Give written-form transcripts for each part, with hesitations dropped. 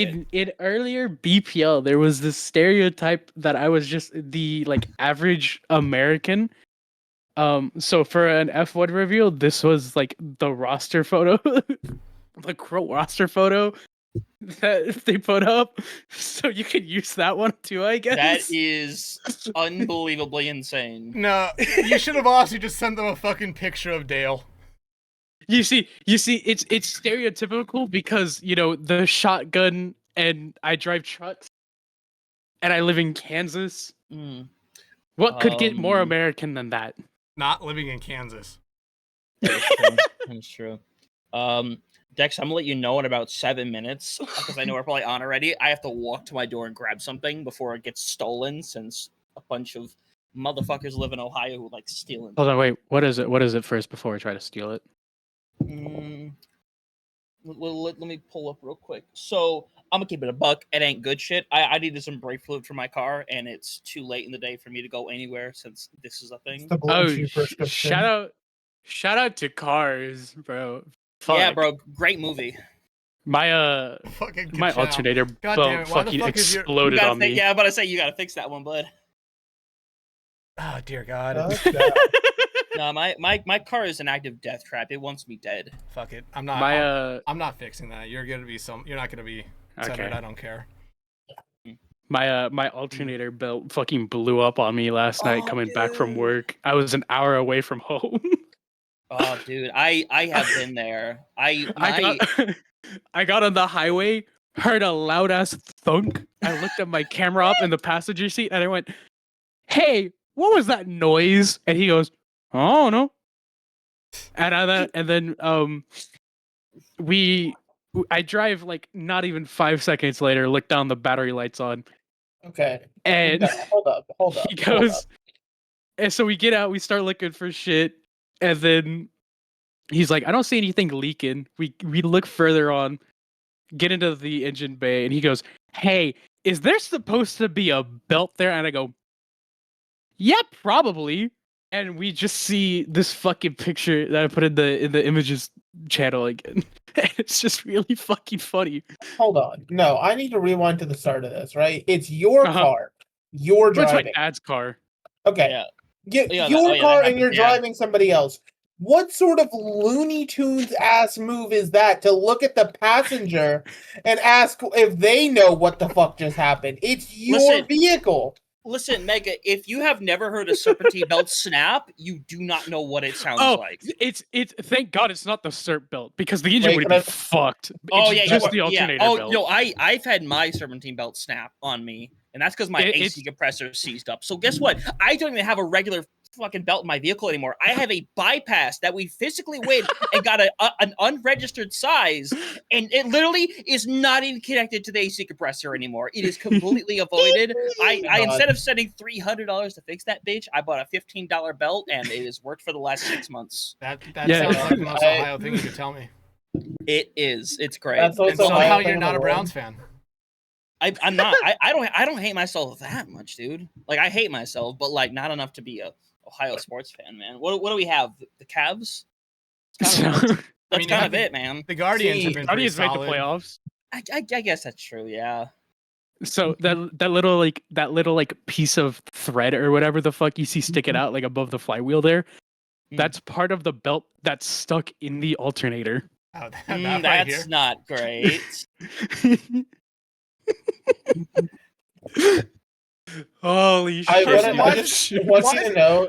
in earlier BPL, there was this stereotype that I was just the like average American. So for an F1 reveal, this was like the roster photo, the Crow roster photo that they put up. So you could use that one too, I guess. That is unbelievably insane. No, you should have also just sent them a fucking picture of Dale. You see, it's stereotypical because you know the shotgun, and I drive trucks, and I live in Kansas. What could get more American than that? Not living in Kansas. That's true. Dex, I'm gonna let you know in about 7 minutes because I know we're probably on already. I have to walk to my door and grab something before it gets stolen, since a bunch of motherfuckers live in Ohio who like stealing. Hold on, wait. What is it? What is it first before I try to steal it? Let me pull up real quick. So I'm gonna keep it a buck. It ain't good shit. I needed some brake fluid for my car, and it's too late in the day for me to go anywhere since this is a thing. Shout out to Cars, bro. Fuck. Yeah, bro, great movie. My alternator belt fucking exploded on me. Yeah, I'm about to say you gotta fix that one, bud. Oh dear God. No, my car is an active death trap. It wants me dead. Fuck it. I'm not fixing that. You're not gonna be centered. Okay. I don't care. My alternator belt fucking blew up on me last night coming back from work. I was an hour away from home. Oh, dude, I have been there. I got on the highway, heard a loud ass thunk. I looked at my camera up in the passenger seat, and I went, "Hey, what was that noise?" And he goes, "Oh no." And then I drive like not even 5 seconds later. Look down, the battery light's on. Okay. And hold up. He goes, and so we get out, we start looking for shit. And then he's like, "I don't see anything leaking." We look further on, get into the engine bay, and he goes, "Hey, is there supposed to be a belt there?" And I go, "Yeah, probably." And we just see this fucking picture that I put in the images channel again. It's just really fucking funny. Hold on. No, I need to rewind to the start of this, right? It's your car. You're driving. It's my dad's car. Okay. Yeah. Your car and you're driving somebody else. What sort of Looney Tunes ass move is that to look at the passenger and ask if they know what the fuck just happened? It's your vehicle. Listen, Mega, if you have never heard a serpentine belt snap, you do not know what it sounds like. It's thank God it's not the serp belt, because the engine would be fucked. Just the alternator belt. No, I've had my serpentine belt snap on me, and that's because my AC compressor seized up. So guess what? I don't even have a regular fucking belt in my vehicle anymore. I have a bypass that we physically went and got an unregistered size, and it literally is not even connected to the AC compressor anymore. It is completely avoided. I instead of spending $300 to fix that bitch, I bought a $15 belt, and it has worked for the last 6 months. That sounds like the most Ohio thing you could tell me. It is. It's great. And somehow you're not a Browns fan. I'm not. I don't hate myself that much, dude. Like, I hate myself, but like not enough to be a Ohio sports fan, man. What do we have? The Cavs? That's kind of it, man. The Guardians have been pretty solid. Made the playoffs. I guess that's true, yeah. So that little piece of thread or whatever the fuck you see sticking out like above the flywheel there, that's part of the belt that's stuck in the alternator. Oh, that's not great. Holy shit! I just want you to know.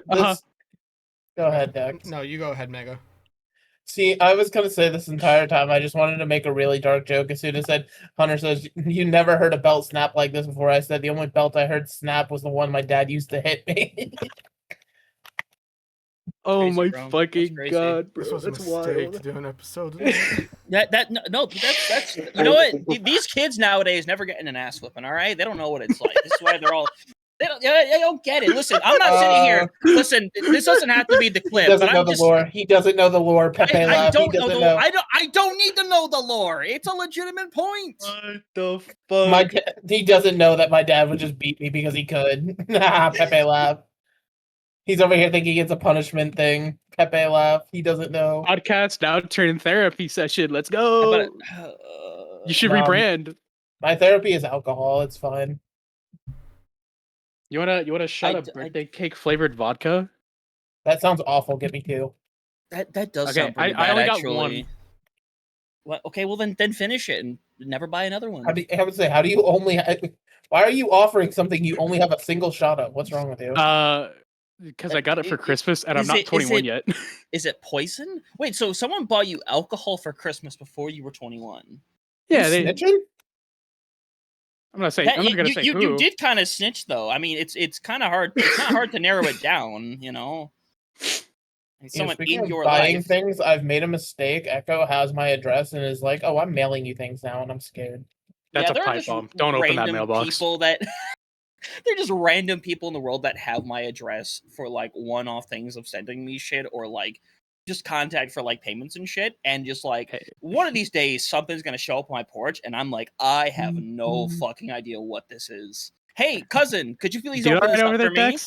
Go ahead, Dex. No, you go ahead, Mega. See, I was gonna say this entire time. I just wanted to make a really dark joke. As soon as Hunter says you never heard a belt snap like this before, I said the only belt I heard snap was the one my dad used to hit me. Oh my fucking god, bro! This was a mistake to do an episode. That's you know what? These kids nowadays never getting an ass whipping. All right, they don't know what it's like. This is why they're all. They don't get it. Listen, I'm not sitting here. Listen, this doesn't have to be the clip. He doesn't know the lore. He doesn't know the lore. Pepe I don't know the lore. I don't need to know the lore. It's a legitimate point. What the fuck? He doesn't know that my dad would just beat me because he could. Pepe laugh. He's over here thinking it's a punishment thing. Pepe laugh. He doesn't know. Podcast now turning therapy session. Let's go. You should rebrand. My therapy is alcohol. It's fine. You wanna shot a birthday cake flavored vodka? That sounds awful. Get me 2. That does Okay, sound pretty bad. I only got actually. one. Well, okay, well then finish it and never buy another one. I would say, how do you only? Why are you offering something you only have a single shot of? What's wrong with you? Because I got it for Christmas and I'm not 21 yet. Is it poison? Wait, so someone bought you alcohol for Christmas before you were 21? Yeah, snitching? I'm not saying. I'm not gonna say who. You did kind of snitch though. I mean, it's kind of hard. It's not hard to narrow it down, you know. Someone in your buying life. things, I've made a mistake. Echo has my address and is like, "Oh, I'm mailing you things now," and I'm scared. That's a pipe bomb. Don't open that mailbox. People that they're just random people in the world that have my address for like one-off things of sending me shit or like just contact for like payments and shit, and just like one of these days something's gonna show up on my porch and I'm like, I have no fucking idea what this is. Hey, cousin, could you please open this up for me?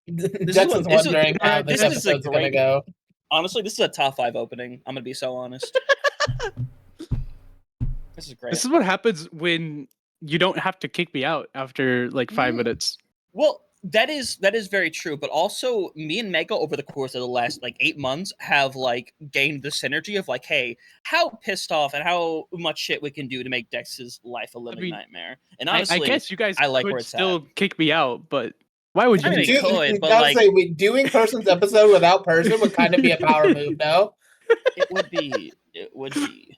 Dex is wondering how this episode's gonna go. Honestly, this is a top 5 opening. I'm gonna be so honest. This is great. This is what happens when you don't have to kick me out after like 5 minutes. Well, that is very true, but also me and Mega over the course of the last like 8 months have like gained the synergy of like, hey, how pissed off and how much shit we can do to make Dex's life a living nightmare. And honestly, I guess you guys I like could where it's still at. kick me out, but why would you? I mean, you could, but gotta like, say, doing Person's episode without Person would kind of be a power move, no? It would be. It would be.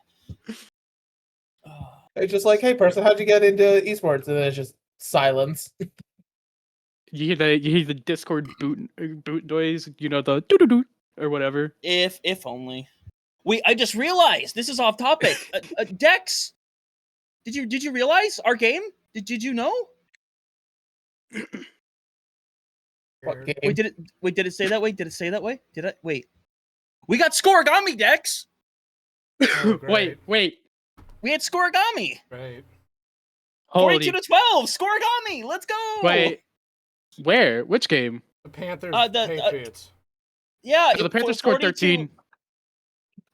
It's just like, hey, Person, how'd you get into esports? And then it's just silence. You hear the Discord boot noise, you know, the doo doo doo or whatever. If only. Wait, I just realized this is off topic. Dex, did you realize our game? Did you know? What game? Did it say that way? Did it say that way? Did it? Wait. We got Scorigami, Dex. Oh, wait. We had Scorigami. Right. 42 to 12. Scorigami. Let's go. Wait. Where? Which game? The Panthers. Patriots. Yeah. So the Panthers scored 13.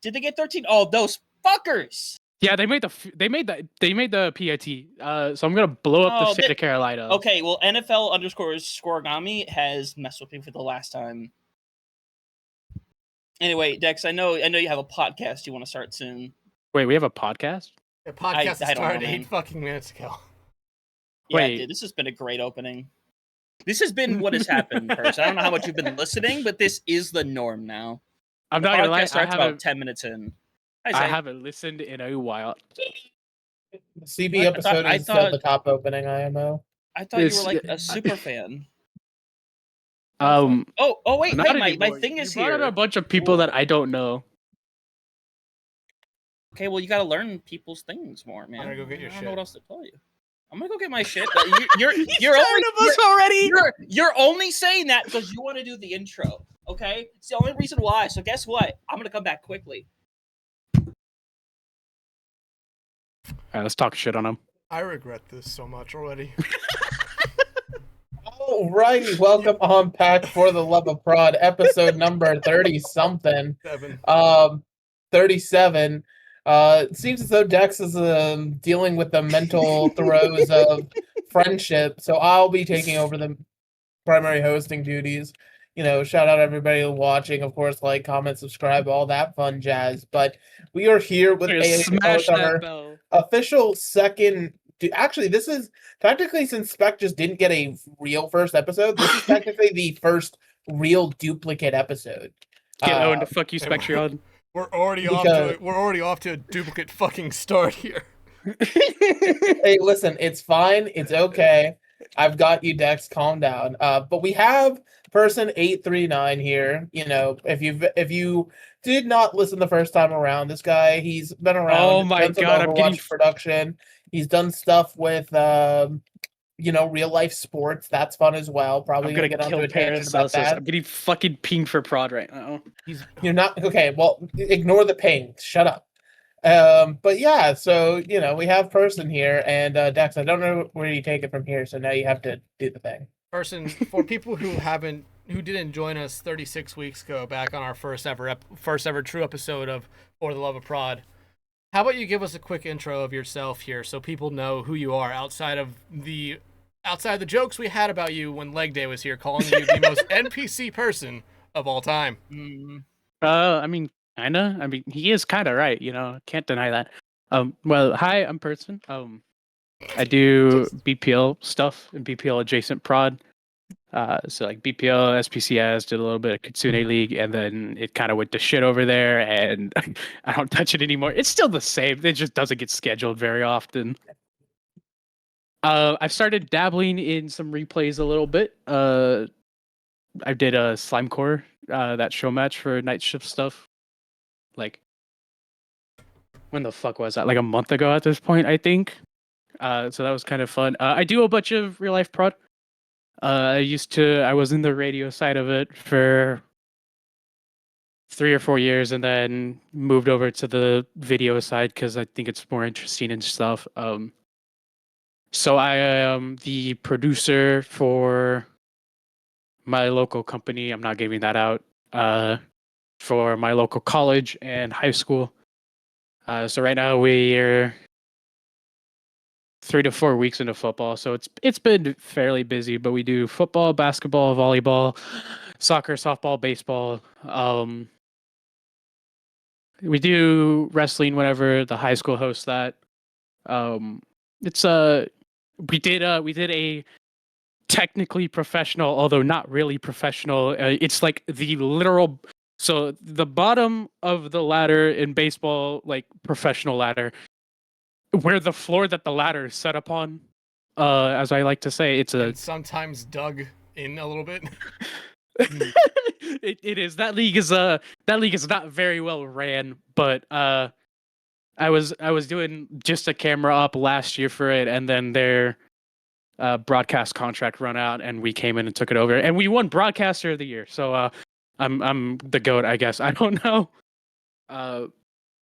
Did they get 13? Oh, those fuckers. Yeah, they made the PIT. So I'm gonna blow up the state of Carolina. Okay, well, NFL_Scorigami has messed with me for the last time. Anyway, Dex, I know you have a podcast you want to start soon. Wait, we have a podcast? The podcast started 8 fucking minutes ago. Yeah, wait. Dude, this has been a great opening. This has been what has happened, Purse. I don't know how much you've been listening, but this is the norm now. I'm not gonna lie. I starts about 10 minutes in. I haven't listened in a while. The CB episode is the top opening IMO. I thought you were like a super fan. Oh wait, my thing is here. A bunch of people that I don't know. Okay, well, you got to learn people's things more, man. I'm gonna go get your shit. I don't know what else to tell you. I'm gonna go get my shit. You're only saying that because you want to do the intro. Okay, it's the only reason why. So guess what? I'm gonna come back quickly. All right, let's talk shit on him. I regret this so much already. Alrighty, welcome on back for the Love of Prod, episode number 30-something. 37. It seems as though Dex is dealing with the mental throes of friendship, so I'll be taking over the primary hosting duties. You know, shout out everybody watching, of course, like, comment, subscribe, all that fun jazz. But we are here with our official second. Actually, this is technically, since Spec just didn't get a real first episode, this is technically the first real duplicate episode. Get owned to fuck you, Spectreon. We're already off to a duplicate fucking start here. Hey, listen, it's fine. It's okay. I've got you, Dex. Calm down. But we have person 839 here. You know, if you did not listen the first time around, this guy, he's been around. Oh my god, I'm getting production. He's done stuff with real life sports. That's fun as well. Probably gonna get onto a tangent about that. I'm getting fucking pinged for prod right now. You're not okay. Well, ignore the ping. Shut up. But yeah, so we have person here, and Dex, I don't know where you take it from here. So now you have to do the thing. Person, for people who didn't join us 36 weeks ago, back on our first ever true episode of For the Love of Prod. How about you give us a quick intro of yourself here so people know who you are outside of the jokes we had about you when Leg Day was here, calling you the most NPC person of all time. I mean, kinda. I mean, he is kind of right. Can't deny that. Well, hi, I'm Person. I do BPL stuff and BPL adjacent prod. So like BPL, SPCS, did a little bit of Kitsune League, and then it kind of went to shit over there, and I don't touch it anymore. It's still the same. It just doesn't get scheduled very often. I've started dabbling in some replays a little bit. I did a Slime Core, that show match for night shift stuff. Like, when the fuck was that? Like a month ago at this point, I think. So that was kind of fun. I do a bunch of real life prod. I was in the radio side of it for 3 or 4 years, and then moved over to the video side because I think it's more interesting and stuff. So I am the producer for my local company. I'm not giving that out. For my local college and high school. So right now we're 3 to 4 weeks into football, so it's been fairly busy. But we do football, basketball, volleyball, soccer, softball, baseball. We do wrestling whenever the high school hosts that. It's we did a technically professional, although not really professional. It's like the literal. So the bottom of the ladder in baseball, like professional ladder, where the floor that the ladder is set upon, as I like to say, and sometimes dug in a little bit. It is. That league is not very well ran, but I was doing just a camera up last year for it, and then their broadcast contract run out, and we came in and took it over, and we won broadcaster of the year. So I'm the GOAT, I guess. I don't know.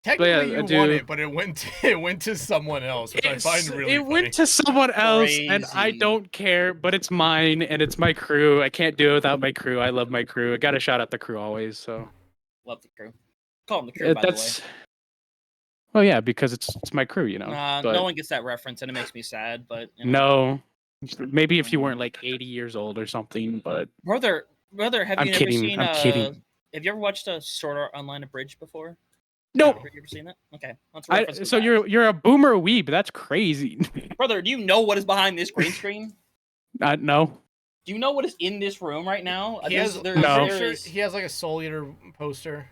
Technically, you won it, but it went to someone else, which I find really funny. It went to someone else, and I don't care, but it's mine, and it's my crew. I can't do it without my crew. I love my crew. I got to shout out the crew always. So love the crew. Call them the crew, by the way. Well, yeah, because it's my crew, But no one gets that reference, and it makes me sad. But no, maybe if you weren't like 80 years old or something. But brother, have you ever seen? I'm kidding. Have you ever watched a Sword Art Online abridged before? Nope. Have you ever seen that? Okay. So you're a boomer weeb. That's crazy. Brother, do you know what is behind this green screen? No. Do you know what is in this room right now? He has like a Soul Eater poster.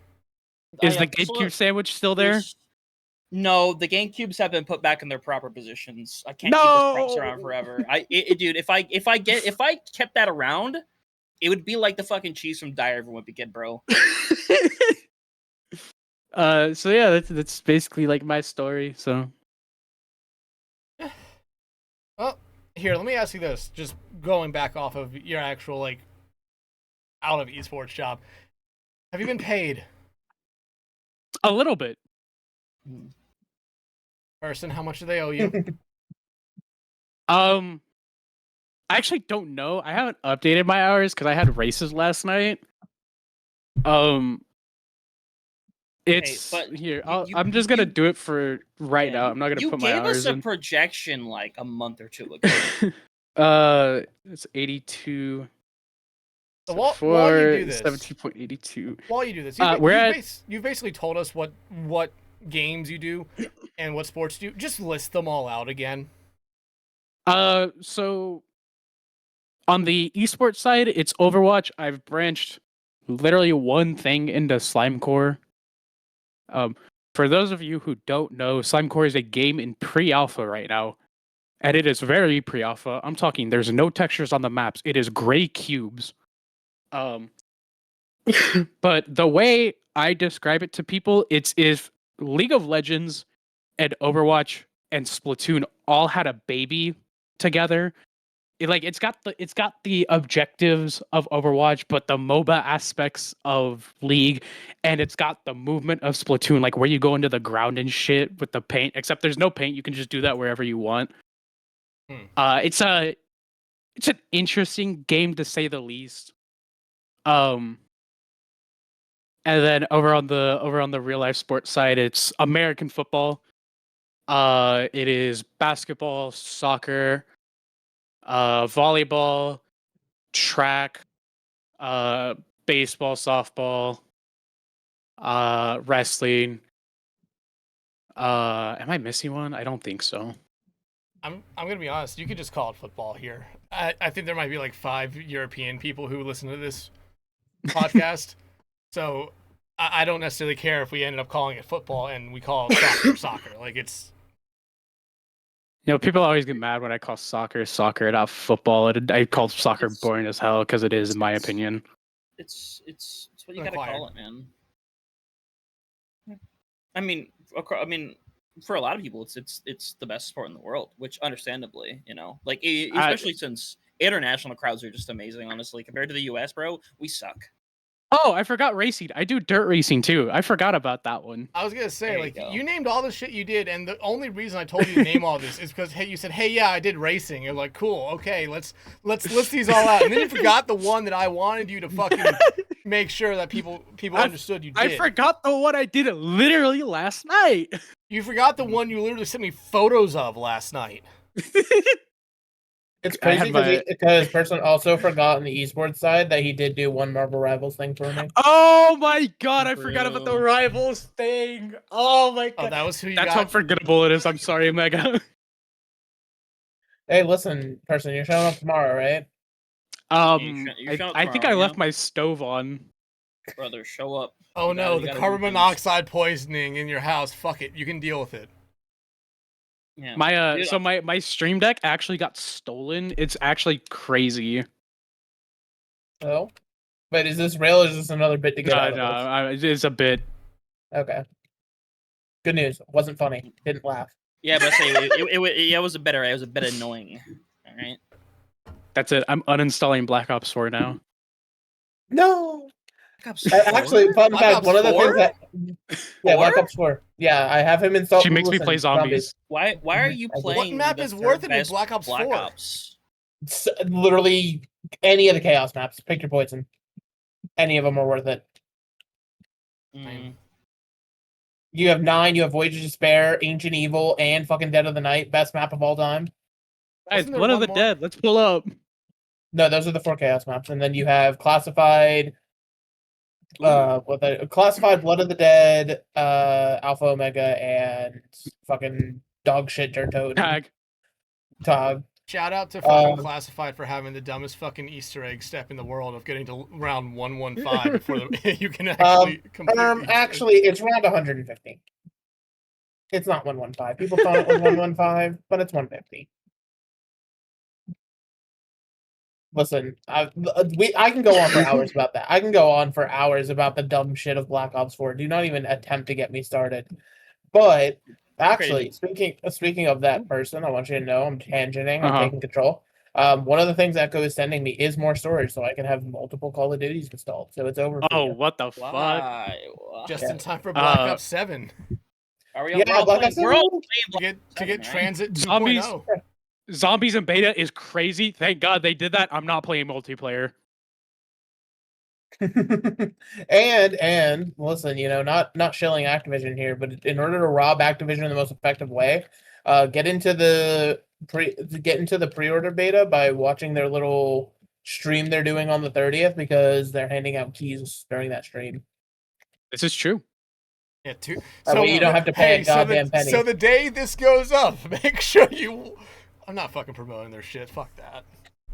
Is the GameCube sandwich still there? No, the GameCubes have been put back in their proper positions. I can't keep those props around forever. Dude, if I kept that around, it would be like the fucking cheese from Die Everyone would begin, bro. So yeah, that's basically like my story. So, well, here, let me ask you this: just going back off of your actual like out of esports job, have you been paid? A little bit. Person, how much do they owe you? I actually don't know. I haven't updated my hours because I had races last night. It's here. I'm just gonna do it for right now. I'm not gonna put my hours in. You gave us a projection like a month or two ago. It's 82. So while you do this, 17.82. While you do this, you've basically told us what games you do and what sports you do. Just list them all out again. So on the esports side, it's Overwatch. I've branched literally one thing into Slime Core. For those of you who don't know, Slime Core is a game in pre-alpha right now, and it is very pre-alpha. I'm talking, there's no textures on the maps. It is gray cubes. But the way I describe it to people, it's if League of Legends and Overwatch and Splatoon all had a baby together. It's got the objectives of Overwatch, but the MOBA aspects of League, and it's got the movement of Splatoon, like where you go into the ground and shit with the paint. Except there's no paint; you can just do that wherever you want. It's an interesting game to say the least. And then over on the real life sports side, it's American football. It is basketball, soccer, volleyball, track, baseball, softball, wrestling. Am I missing one? I don't think so. I'm gonna be honest. You could just call it football here. I think there might be like 5 European people who listen to this podcast, so I don't necessarily care if we ended up calling it football and we call it soccer. Like it's. People always get mad when I call soccer, not football. I call soccer boring as hell because it is, in my opinion. It's what you gotta call it, man. I mean, for a lot of people, it's the best sport in the world, which understandably, like especially since international crowds are just amazing. Honestly, compared to the U.S., bro, we suck. Oh, I forgot racing. I do dirt racing too. I forgot about that one. I was gonna say, you named all the shit you did, and the only reason I told you to name all this is because you said, "Hey, yeah, I did racing." You're like, "Cool, okay, let's list these all out," and then you forgot the one that I wanted you to fucking make sure that people understood you did. I forgot the one I did literally last night. You forgot the one you literally sent me photos of last night. It's crazy because person also forgot on the esports side that he did do one Marvel Rivals thing for me. Oh my god, I forgot about the Rivals thing. Oh my god. Oh, that was who you That's got? how forgettable it is. I'm sorry, Mega. Hey, listen, person, you're showing up tomorrow, right? I think I left my stove on. Brother, show up. Oh no, the carbon monoxide poisoning in your house. Fuck it, you can deal with it. Yeah. My Stream Deck actually got stolen. It's actually crazy. Oh, but is this real or is this another bit to get out of this? It's a bit. Okay. Good news. It wasn't funny. Didn't laugh. Yeah, but it was a bit annoying. All right. That's it. I'm uninstalling Black Ops 4 now. No. Actually, fun fact. One of the things that Black Ops 4. Yeah, I have him installed. She makes me play zombies. Why are you playing? What map is worth it in Black Ops 4? Ops? Literally any of the Chaos maps. Pick your poison. Any of them are worth it. You have 9. You have Voyage of Despair, Ancient Evil, and fucking Dead of the Night. Best map of all time. Guys, Blood of the Dead. Let's pull up. No, those are the 4 Chaos maps, and then you have Classified. Classified, Blood of the Dead, Alpha Omega, and fucking dog shit Dirt Toad. Tog. Shout out to fucking Classified for having the dumbest fucking Easter egg step in the world of getting to round 115 before you can actually complete. Actually, it's round 150. It's not 115. People thought it was 115, but it's 150. Listen, I can go on for hours about that. I can go on for hours about the dumb shit of Black Ops 4. Do not even attempt to get me started. But actually, speaking of that person, I want you to know I'm tangenting. I'm taking control. One of the things Echo is sending me is more storage, so I can have multiple Call of Duties installed. So it's over. Oh, what the fuck! Just in time for Black Ops 7. Are we? Black Ops 7 to get Transit 2.0. Zombies in beta is crazy. Thank God they did that. I'm not playing multiplayer. and listen, not shilling Activision here, but in order to rob Activision in the most effective way, get into the pre-order beta by watching their little stream they're doing on the 30th because they're handing out keys during that stream. This is true. Yeah, too. So you don't have to pay a goddamn penny. So the day this goes up, make sure you. I'm not fucking promoting their shit. Fuck that.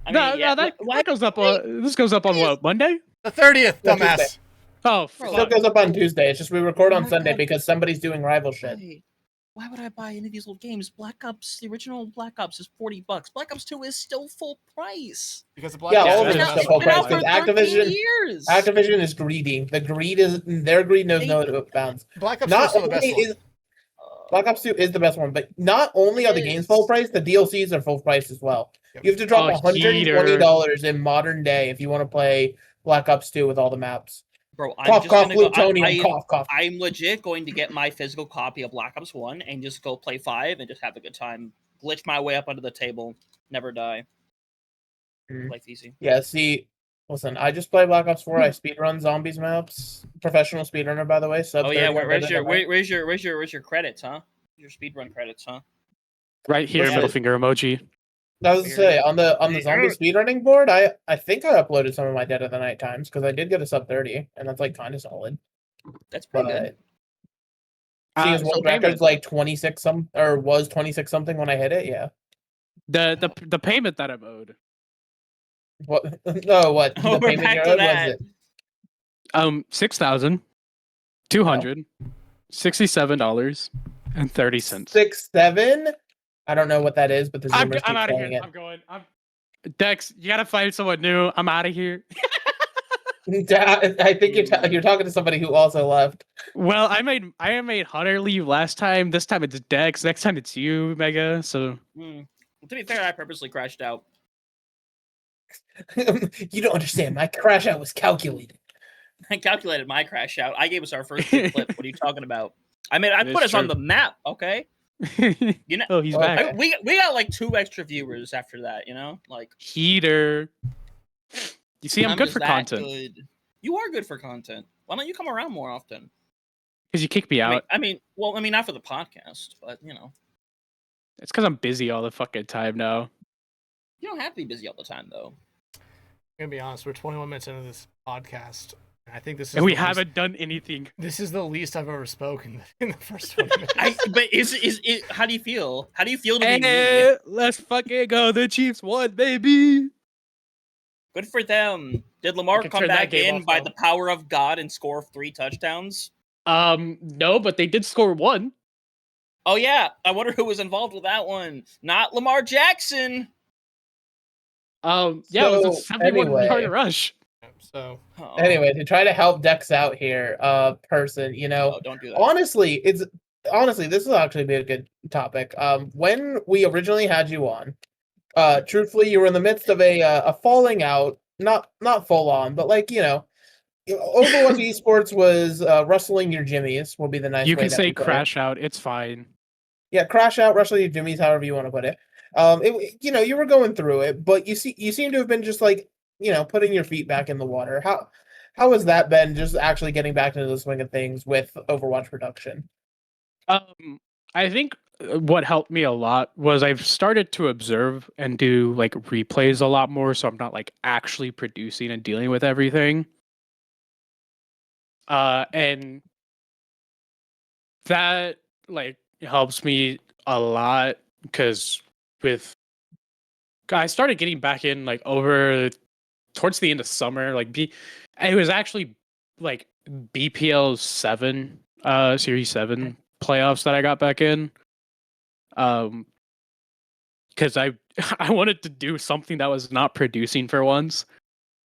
That goes up. This goes up on what, Monday? The 30th, dumbass. Tuesday. Oh, it still goes up on Tuesday. It's just we record on Sunday because somebody's doing rival shit. Why would I buy any of these old games? Black Ops, the original Black Ops is $40. Black Ops 2 is still full price. Because of Black Ops. Yeah, all of it is still full price. Because Activision is greedy. Their greed knows no bounds. Black Ops 2 is still the best one. Black Ops 2 is the best one, but not only are the games full price, the DLCs are full price as well. You have to drop $120 in modern day if you want to play Black Ops 2 with all the maps. Bro, cough, cough. I'm legit going to get my physical copy of Black Ops 1 and just go play 5 and just have a good time. Glitch my way up under the table. Never die. Life's easy. Yeah, see, listen, I just play Black Ops 4. I speedrun zombies maps. Professional speedrunner, by the way. Oh yeah, where's your credits, huh? Your speedrun credits, huh? Right here, middle finger emoji. I was to say on the zombie speedrunning board, I think I uploaded some of my Dead of the Night times because I did get a sub 30, and that's like kind of solid. That's pretty good. Seeing as world record's like 26 was 26 something when I hit it, yeah. The payment that I'm owed. What? No, what? The payment you're owed was it? $6,267.30. 6-7. I don't know what that is, but the I'm Zoomers keep out of saying here. it. I'm going. Dex, you gotta find someone new. I'm out of here. I think you're talking to somebody who also left. Well, I made Hunter leave last time. This time it's Dex. Next time it's you, Mega. So. Well, to be fair, I purposely crashed out. You don't understand. My crash out was calculated. I calculated my crash out. I gave us our first big clip. What are you talking about? I put us on the map. Okay. You know. Oh, he's back. We got like 2 extra viewers after that. You know, like heater. You see, I'm good for content. Good. You are good for content. Why don't you come around more often? Because you kick me out. I mean, not for the podcast, but you know. It's because I'm busy all the fucking time now. You don't have to be busy all the time, though. I'm gonna be honest. We're 21 minutes into this podcast. I think this is. And we haven't done anything. This is the least I've ever spoken in the first 20 minutes. But is it? How do you feel? How do you feel to be me? Let's fucking go. The Chiefs won, baby. Good for them. Did Lamar come back in by the power of God and score 3 touchdowns? No, but they did score 1. Oh yeah, I wonder who was involved with that one. Not Lamar Jackson. Yeah, it was a 71-yard rush. So anyway, to try to help Dex out here, person, don't do that. Honestly, this will actually be a good topic. When we originally had you on, truthfully, you were in the midst of a falling out, not full on, but like Overwatch Esports was rustling your jimmies. Will be the nice. You can say crash out. It's fine. Yeah, crash out, rustle your jimmies, however you want to put it. You were going through it, but you seem to have been just like putting your feet back in the water. How has that been? Just actually getting back into the swing of things with Overwatch production. I think what helped me a lot was I've started to observe and do like replays a lot more, so I'm not like actually producing and dealing with everything. And that like helps me a lot because I started getting back in like over towards the end of summer. Like it was actually like BPL 7, Series 7 playoffs that I got back in. Because I wanted to do something that was not producing for once.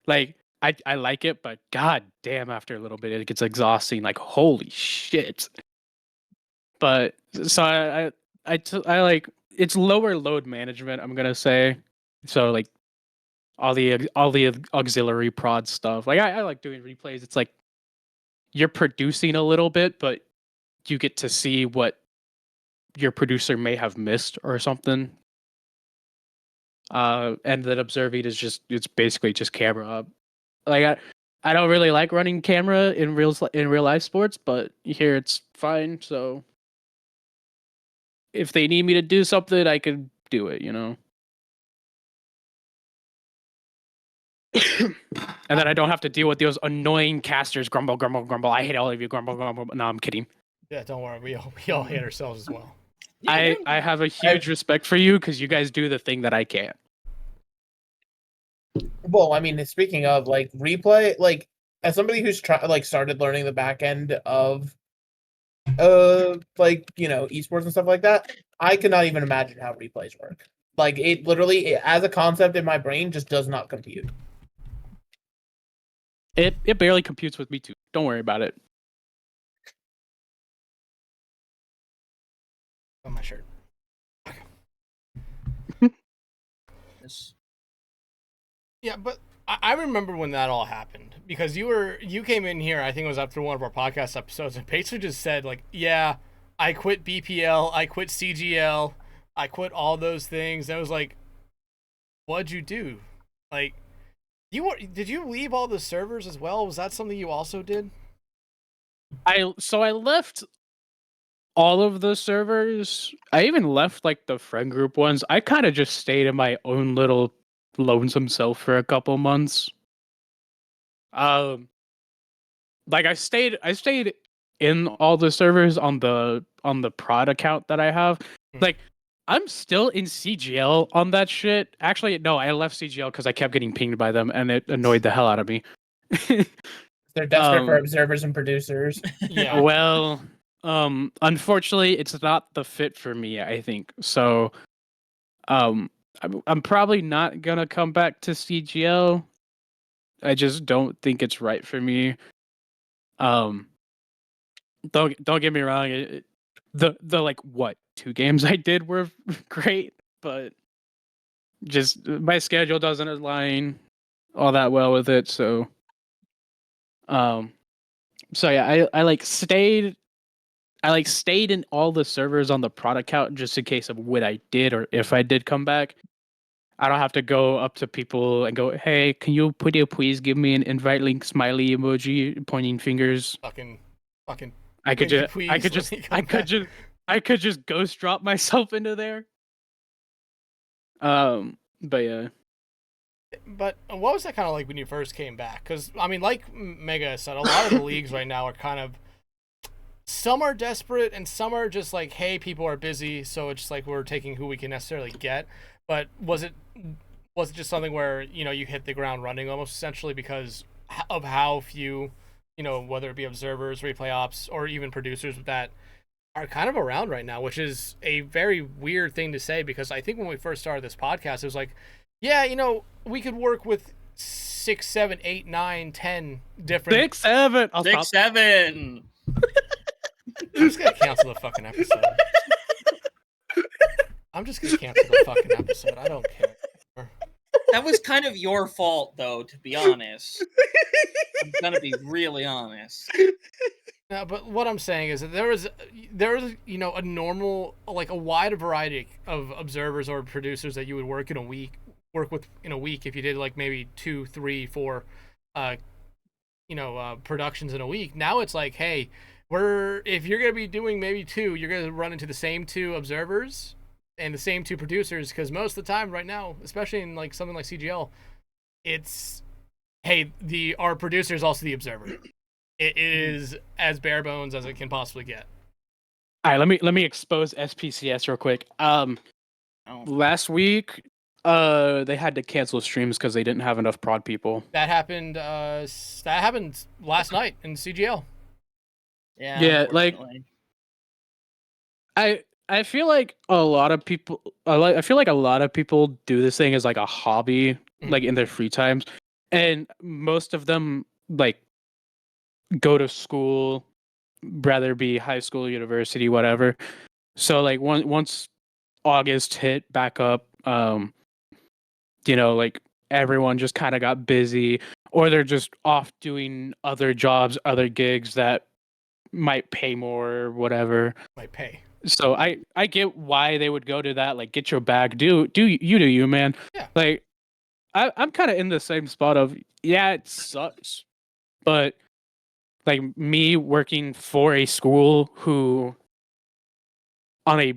Like I like it, but god damn, after a little bit it gets exhausting. Like holy shit. But so I like it's lower load management, I'm gonna say. So like all the auxiliary prod stuff. Like I like doing replays. It's like you're producing a little bit, but you get to see what your producer may have missed or something. And then observing is it's basically just camera up. Like I don't really like running camera in real life sports, but here it's fine. So if they need me to do something, I could do it, And then I don't have to deal with those annoying casters. Grumble, grumble, grumble. I hate all of you. Grumble, grumble. No, I'm kidding. Yeah, don't worry. We all hate ourselves as well. Yeah, I have a huge respect for you because you guys do the thing that I can't. Well, I mean, speaking of like replay, like as somebody who's started learning the back end of esports and stuff like that, I cannot even imagine how replays work. Like it literally, as a concept in my brain, just does not compute. It barely computes with me too. Don't worry about it. On my shirt. Yes. Yeah, but I remember when that all happened because you came in here. I think it was after one of our podcast episodes, and basically just said like, "Yeah, I quit BPL, I quit CGL, I quit all those things." And I was like, "What'd you do? Like, did you leave all the servers as well? Was that something you also did?" I left all of the servers. I even left like the friend group ones. I kind of just stayed in my own little lonesome self for a couple months. Like I stayed in all the servers on the prod account that I have. Like I'm still in CGL on that shit. Actually, no, I left CGL because I kept getting pinged by them and it annoyed the hell out of me. They're desperate for observers and producers. Yeah. Well, unfortunately, it's not the fit for me, I think. So, I'm probably not gonna come back to CGL. I just don't think it's right for me. Um, don't get me wrong. The like what 2 games I did were great, but just my schedule doesn't align all that well with it. So, yeah, I like stayed. I like stayed in all the servers on the product account just in case of what I did or if I did come back. I don't have to go up to people and go, "Hey, can you please give me an invite link smiley emoji pointing fingers?" Fucking. I could just ghost drop myself into there. But yeah. But what was that kind of like when you first came back? Because I mean, like Mega said, a lot of the leagues right now are kind of, some are desperate and some are just like, hey, people are busy, so it's just like we're taking who we can necessarily get. But was it just something where, you know, you hit the ground running almost essentially because of how few, you know, whether it be observers, replay ops, or even producers that are kind of around right now, which is a very weird thing to say because I think when we first started this podcast, it was like, yeah, you know, we could work with 6, 7, 8, 9, 10 different 6, 7. I'll 6, 7. I'm just gonna cancel the fucking episode. I'm just gonna cancel the fucking episode. I don't care. That was kind of your fault, though, to be honest. I'm gonna be really honest. No, but what I'm saying is that there was, you know, a normal, like a wide variety of observers or producers that you would work with in a week if you did like maybe 2, 3, 4, productions in a week. Now it's like, hey, if you're gonna be doing maybe 2, you're gonna run into the same 2 observers and the same 2 producers because most of the time right now, especially in like something like CGL, it's, hey, our producer is also the observer. It is as bare bones as it can possibly get. All right, let me expose SPCS real quick. Last week, they had to cancel streams because they didn't have enough prod people. That happened. That happened last night in CGL. Yeah. Like I feel like a lot of people. I feel like a lot of people do this thing as like a hobby, like in their free times, and most of them like go to school, rather be high school, university, whatever. So like once August hit back up, you know, like everyone just kind of got busy, or they're just off doing other jobs, other gigs that might pay more or whatever. Might pay. So I get why they would go to that. Like, get your bag, do you, man. Yeah. Like I'm kind of in the same spot of, yeah, it sucks, but like me working for a school who on a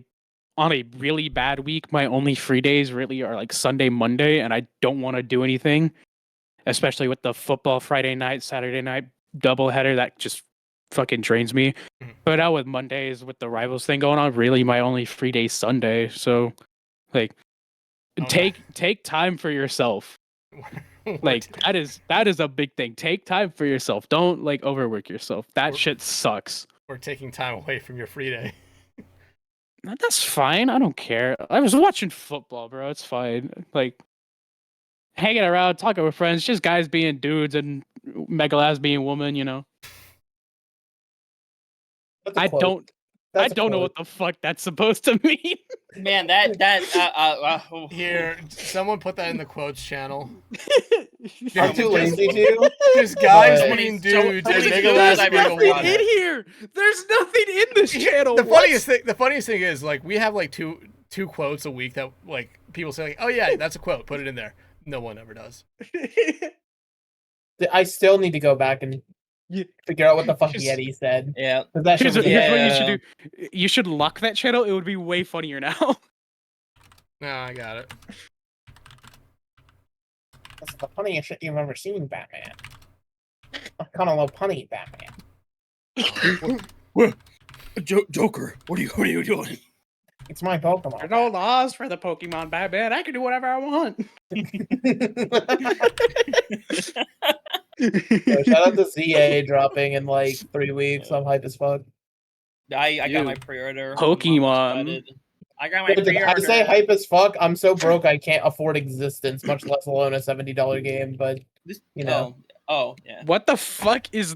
really bad week, my only free days really are like Sunday, Monday, and I don't want to do anything, especially with the football Friday night, Saturday night doubleheader that just fucking drains me. But now with Mondays with the rivals thing going on, really my only free day is Sunday. So like take time for yourself. Like that is a big thing. Take time for yourself. Don't like overwork yourself. That shit sucks. We're taking time away from your free day. That's fine. I don't care. I was watching football, bro. It's fine. Like hanging around, talking with friends, just guys being dudes and Megalass being woman, you know. I don't know what the fuck that's supposed to mean. Man, Here, someone put that in the quotes channel. I'm too lazy to. Just guys being dudes and Megalass being a woman. In here. There's nothing in this channel. The funniest thing is, like, we have like two quotes a week that like people say like, oh yeah, that's a quote, put it in there. No one ever does. I still need to go back and figure out what the fuck Yeti said. Yeah. That Here's shit what was you should do. You should lock that channel. It would be way funnier now. No, I got it. That's the funniest shit you've ever seen, Batman. I kind of love punny Batman. What? Joker, what are you doing? It's my Pokemon. There's no laws for the Pokemon, Batman. I can do whatever I want. So shout out to ZA dropping in like 3 weeks. I'm hype as fuck. I got my pre-order. Pokemon. I got my Did pre-order. I say hype as fuck? I'm so broke I can't afford existence, much less alone a $70 game. But you know, oh yeah. What the fuck is?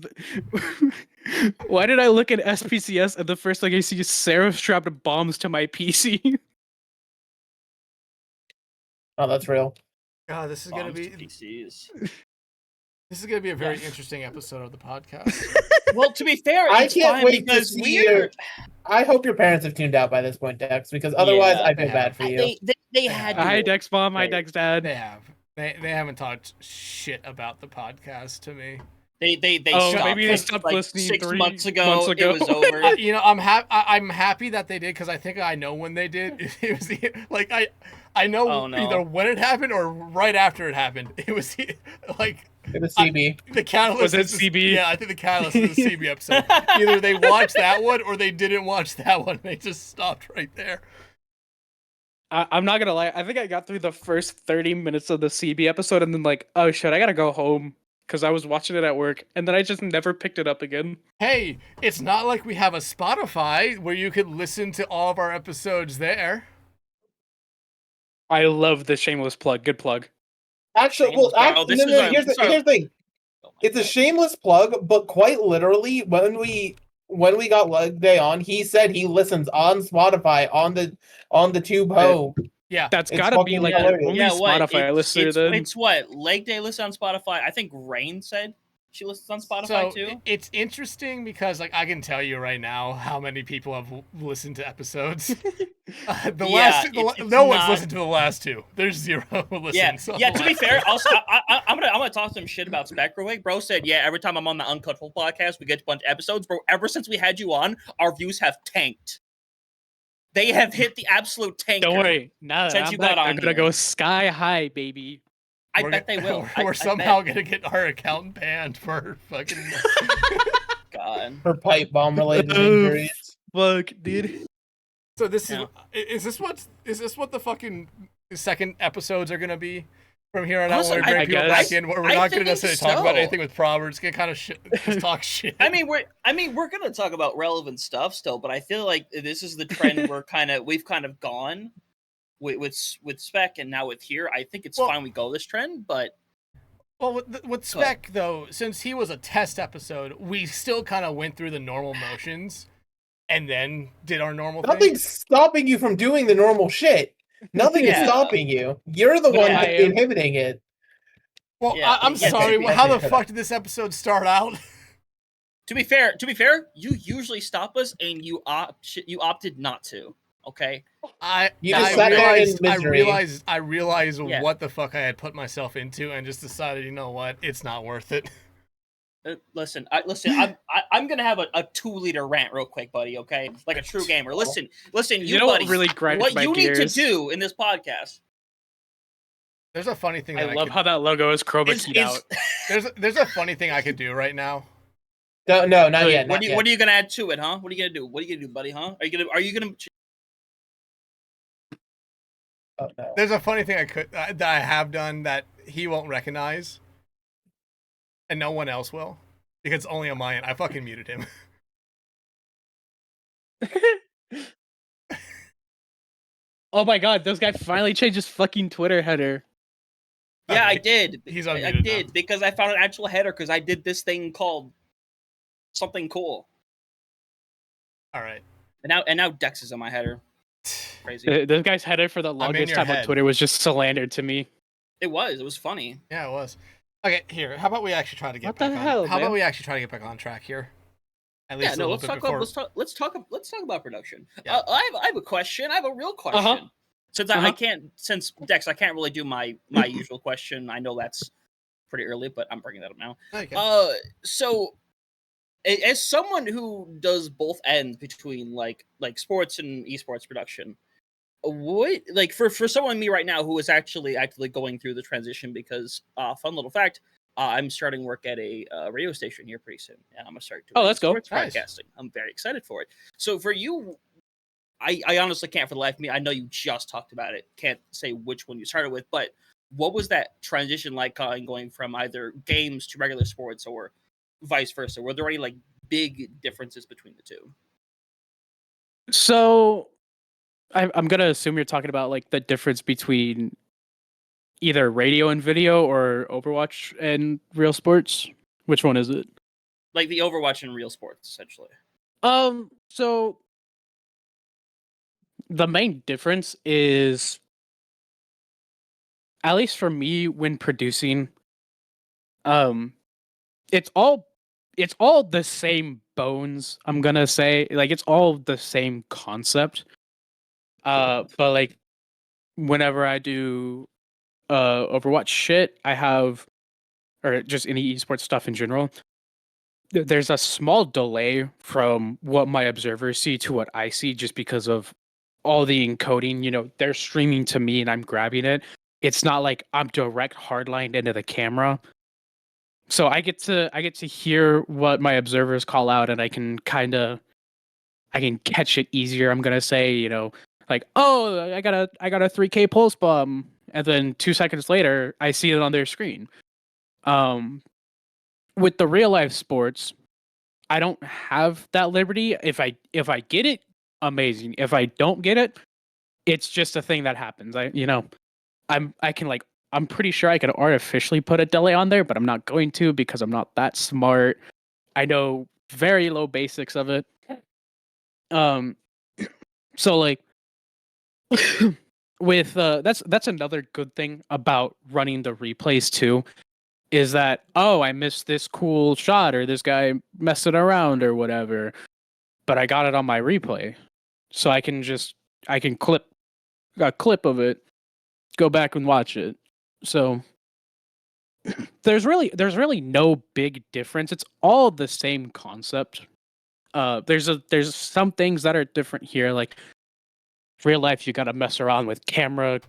Why did I look at SPCS and the first thing I see is Sarah strapped bombs to my PC? Oh, that's real. God, this is gonna be PCs. This is gonna be a very interesting episode of the podcast. Well, to be fair, I it's can't fine wait to because see your. I hope your parents have tuned out by this point, Dex, because otherwise Yeah, I feel bad for you. They had to. Hi Dex Mom, hi Dex Dad. They have. They haven't talked shit about the podcast to me. They Oh, stopped. maybe they stopped like listening 6 3 months ago. months ago. It was over. You know, I'm happy that they did because I think I know when they did. It was like I know Oh, no. either when it happened or right after it happened. It was like It was CB. the catalyst. Was it is the- CB? Yeah, I think the catalyst is the CB episode. Either they watched that one or they didn't watch that one. They just stopped right there. I'm not gonna lie. I think I got through the first 30 minutes of the CB episode and then like, oh shit, I gotta go home because I was watching it at work, and then I just never picked it up again. Hey, it's not like we have a Spotify where you could listen to all of our episodes there. I love this shameless plug. Good plug. Actually, well, This no, is our- here's the thing. Oh my It's a God. shameless plug, but quite literally, when we got Leg Day on, he said he listens on Spotify on the tube home. Yeah, That's It's gotta be fucking like hilarious. only Yeah, what? Spotify I listen to then. It's what? Leg Day listen on Spotify. I think Rain said she listens on Spotify so too. it's interesting because like I can tell you right now how many people have listened to episodes. No one's listened to the last two. There's 0 listens. Yeah. To be fair, also I'm gonna talk some shit about Spectraway. Bro said, yeah, every time I'm on the Uncutful podcast, we get a bunch of episodes. Bro, ever since we had you on, our views have tanked. They have hit the absolute tank. Don't worry. Now that Since I'm you back, got on I'm gonna here. go sky high, baby. I bet they will. We're I somehow bet. gonna get our account banned for fucking. God. For pipe bomb related Oh, injuries. Fuck, dude. So this Yeah. is this what the fucking second episodes are gonna be from here on out? Honestly, When we bring I people guess. back in, we're I not think gonna necessarily talk about so. anything with Prob. We're just gonna kind of just talk shit. I mean, we're gonna talk about relevant stuff still, but I feel like this is the trend we've kind of gone with Spec, and now with here. I think it's fine we go this trend, but Well, with Spec though, since he was a test episode, we still kind of went through the normal motions, and then did our normal thing. Nothing's stopping you from doing the normal shit. Nothing is Yeah. stopping you. You're the one Yeah, that's I am. inhibiting it. Well, Yeah, I'm yeah, sorry. yeah, How yeah. the fuck did this episode start out? to be fair, you usually stop us, and you opted not to. Okay. You just sat there in misery. I realized Yeah. what the fuck I had put myself into, and just decided, you know what, it's not worth it. Listen. I'm gonna have a 2-liter rant real quick, buddy. Okay, like a true gamer. Listen, You know what buddy. really grinds What my you need to gears? do in this podcast. There's a funny thing. I That love could, how that logo is chroma keyed out. There's a funny thing I could do right now. No, not What yet. are you gonna add to it, huh? What are you gonna do? What are you gonna do, buddy? Huh? Are you gonna? Oh, no. There's a funny thing that I have done that he won't recognize, and no one else will, because it's only on my end. I fucking muted him. Oh my god, those guy finally changed his fucking Twitter header. Yeah, I Okay. did. He's I unmuted did now. because I found an actual header because I did this thing called something cool, All right. and now Dex is on my header. Crazy. This guy's header for the in longest your time on head. Twitter was just slander to me. It was funny. Yeah, it was. Okay, here. How about we actually try to get What back the on? hell, How about man? we actually try to get back on track here? At least Yeah, a no. little Let's bit talk before. about let's talk about production. Yeah. I have a question. I have a real question. Since I can't, since Dex, I can't really do my usual question. I know that's pretty early, but I'm bringing that up now. Okay. So as someone who does both ends between like sports and esports production, what like for someone like me right now who is actually actively going through the transition because fun little fact, I'm starting work at a radio station here pretty soon, and I'm gonna start doing let's go. sports broadcasting. I'm very excited for it. So for you, I honestly can't for the life of me. I know you just talked about it. Can't say which one you started with, but what was that transition like going from either games to regular sports or vice versa? Were there any like big differences between the two? So I'm gonna assume you're talking about like the difference between either radio and video or Overwatch and real sports. Which one is it? Like the Overwatch and real sports, essentially. So the main difference is, at least for me when producing, it's all the same bones, I'm gonna say. Like, it's all the same concept. But like whenever I do Overwatch shit, I have, or just any esports stuff in general, there's a small delay from what my observers see to what I see, just because of all the encoding. You know, they're streaming to me and I'm grabbing it. It's not like I'm direct hardlined into the camera. So I get to hear what my observers call out, and I can catch it easier. I'm gonna say, you know, like, oh, I got a 3K pulse bomb, and then 2 seconds later I see it on their screen. With the real life sports, I don't have that liberty. If I get it, amazing. If I don't get it, it's just a thing that happens. I'm pretty sure I could artificially put a delay on there, but I'm not going to, because I'm not that smart. I know very low basics of it. So like with that's another good thing about running the replays too, is that, oh, I missed this cool shot, or this guy messing around or whatever, but I got it on my replay. So I can clip a clip of it, go back and watch it. So there's really no big difference. It's all the same concept. There's some things that are different here, like real life you got to mess around with camera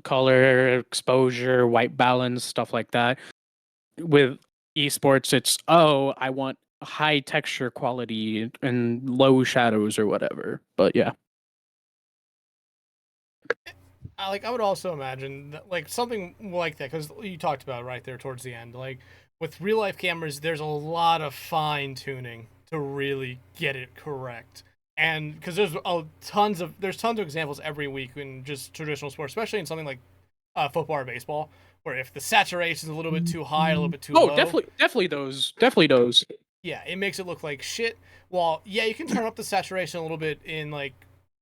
color, exposure, white balance, stuff like that. With esports, it's, oh, I want high texture quality and low shadows or whatever. But yeah. I would also imagine that, like, something like that, because you talked about it right there towards the end. Like, with real life cameras, there's a lot of fine tuning to really get it correct. And because there's tons of examples every week in just traditional sports, especially in something like football or baseball, where if the saturation is a little bit too high, a little bit too low. Oh, definitely those. Yeah, it makes it look like shit. Well, yeah, you can turn up the saturation a little bit in like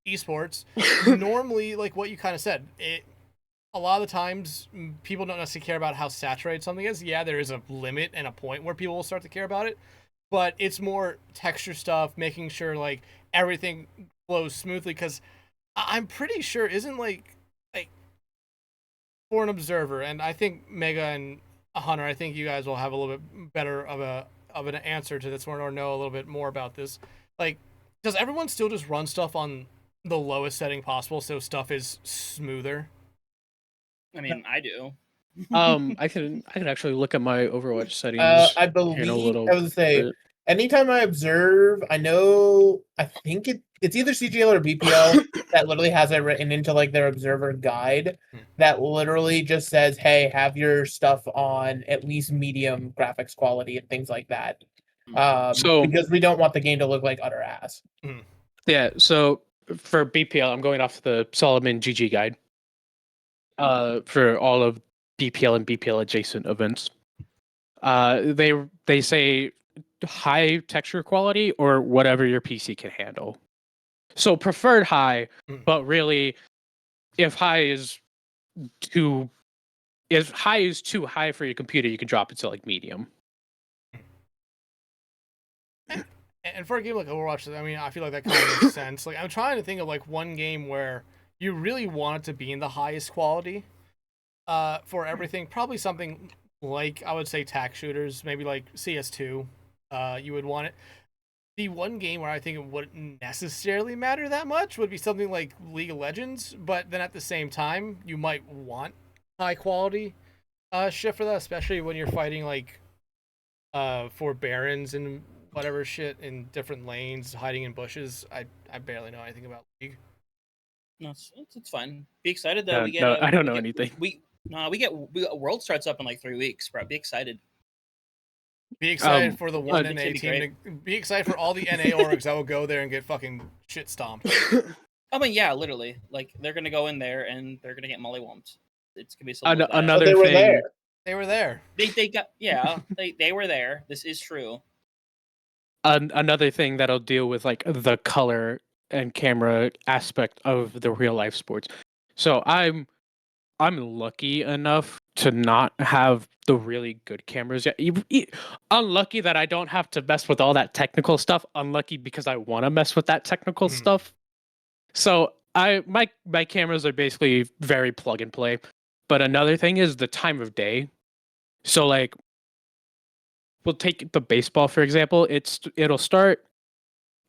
esports. Normally, like what you kind of said, a lot of the times people don't necessarily care about how saturated something is. Yeah, there is a limit and a point where people will start to care about it, but it's more texture stuff, making sure like everything flows smoothly. Because I'm pretty sure, isn't like for an observer, and I think Mega and Hunter, I think you guys will have a little bit better of an answer to this one, or know a little bit more about this. Like, does everyone still just run stuff on the lowest setting possible so stuff is smoother? I mean, I do. I can actually look at my Overwatch settings. I believe I would say anytime I observe, I think it's either CGL or BPL that literally has it written into like their observer guide that literally just says, hey, have your stuff on at least medium graphics quality and things like that. Because we don't want the game to look like utter ass. Yeah, so for BPL, I'm going off the Solomon GG guide. For all of BPL and BPL adjacent events. They say high texture quality or whatever your PC can handle. So preferred high, but really, if high is too high for your computer, you can drop it to like medium. And for a game like Overwatch, I mean, I feel like that kind of makes sense. Like, I'm trying to think of like one game where you really want it to be in the highest quality for everything. Probably something like, I would say, tac shooters, maybe like CS2. You would want it. The one game where I think it wouldn't necessarily matter that much would be something like League of Legends, but then at the same time, you might want high quality shit for that, especially when you're fighting like for barons and whatever shit in different lanes, hiding in bushes. I barely know anything about League. No, it's fine. Be excited that we get. No, I don't know anything. We get World starts up in like 3 weeks, bro. Be excited. Be excited for the one NA team. Be excited for all the NA orgs that will go there and get fucking shit stomped. I mean, yeah, literally. Like they're gonna go in there and they're gonna get mollywomped. It's gonna be another they thing. Were there. They were there. They got they were there. This is true. Another thing that'll deal with like the color and camera aspect of the real life sports. So I'm lucky enough to not have the really good cameras yet. Unlucky that I don't have to mess with all that technical stuff. Unlucky because I want to mess with that technical stuff. So my cameras are basically very plug and play. But another thing is the time of day. So like we'll take the baseball for example. It started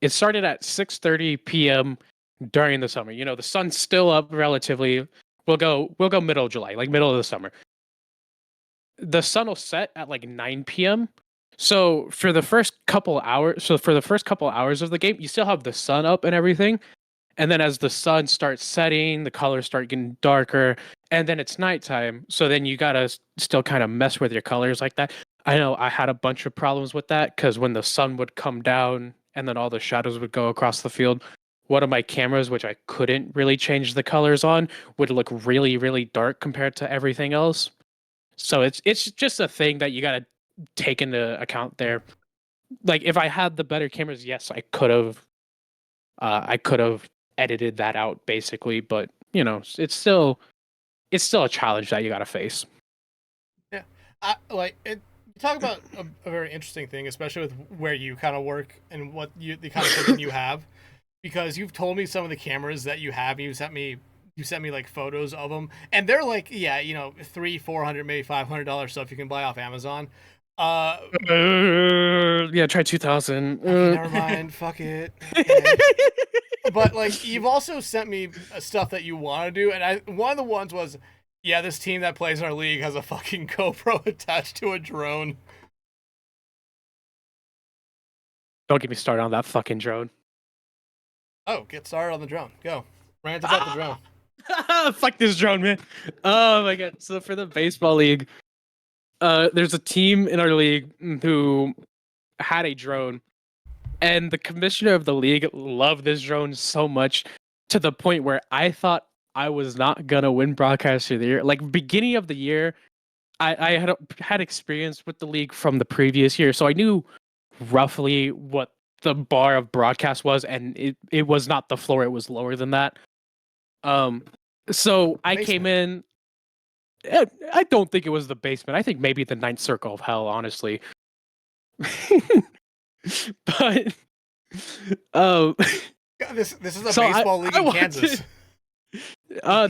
at 6:30 p.m. during the summer. You know, the sun's still up relatively. We'll go middle of July, like middle of the summer. The sun will set at like 9 p.m. So for the first couple hours of the game, you still have the sun up and everything. And then as the sun starts setting, the colors start getting darker, and then it's nighttime. So then you gotta still kind of mess with your colors like that. I know I had a bunch of problems with that because when the sun would come down and then all the shadows would go across the field, one of my cameras, which I couldn't really change the colors on, would look really, really dark compared to everything else. So it's just a thing that you gotta take into account there. Like if I had the better cameras, yes, I could have edited that out basically, but you know, it's still a challenge that you gotta face. Yeah, you talk about a very interesting thing, especially with where you kind of work and what the kind of equipment you have, because you've told me some of the cameras that you have. You sent me like photos of them, and they're like, yeah, you know, $300-$400, maybe $500 stuff you can buy off Amazon. Yeah, try 2000. Okay, never mind. Fuck it. Okay. But like, you've also sent me stuff that you want to do, and one of the ones was, yeah, this team that plays in our league has a fucking GoPro attached to a drone. Don't get me started on that fucking drone. Oh, get started on the drone. Go. Rant about the drone. Fuck this drone, man. Oh my god. So for the baseball league, there's a team in our league who had a drone, and the commissioner of the league loved this drone so much to the point where I thought I was not gonna win broadcaster of the year. Like beginning of the year, I had experience with the league from the previous year, so I knew roughly what the bar of broadcast was, and it was not the floor; it was lower than that. So I came in. I don't think it was the basement. I think maybe the ninth circle of hell, honestly. But God, this is a baseball league in Kansas.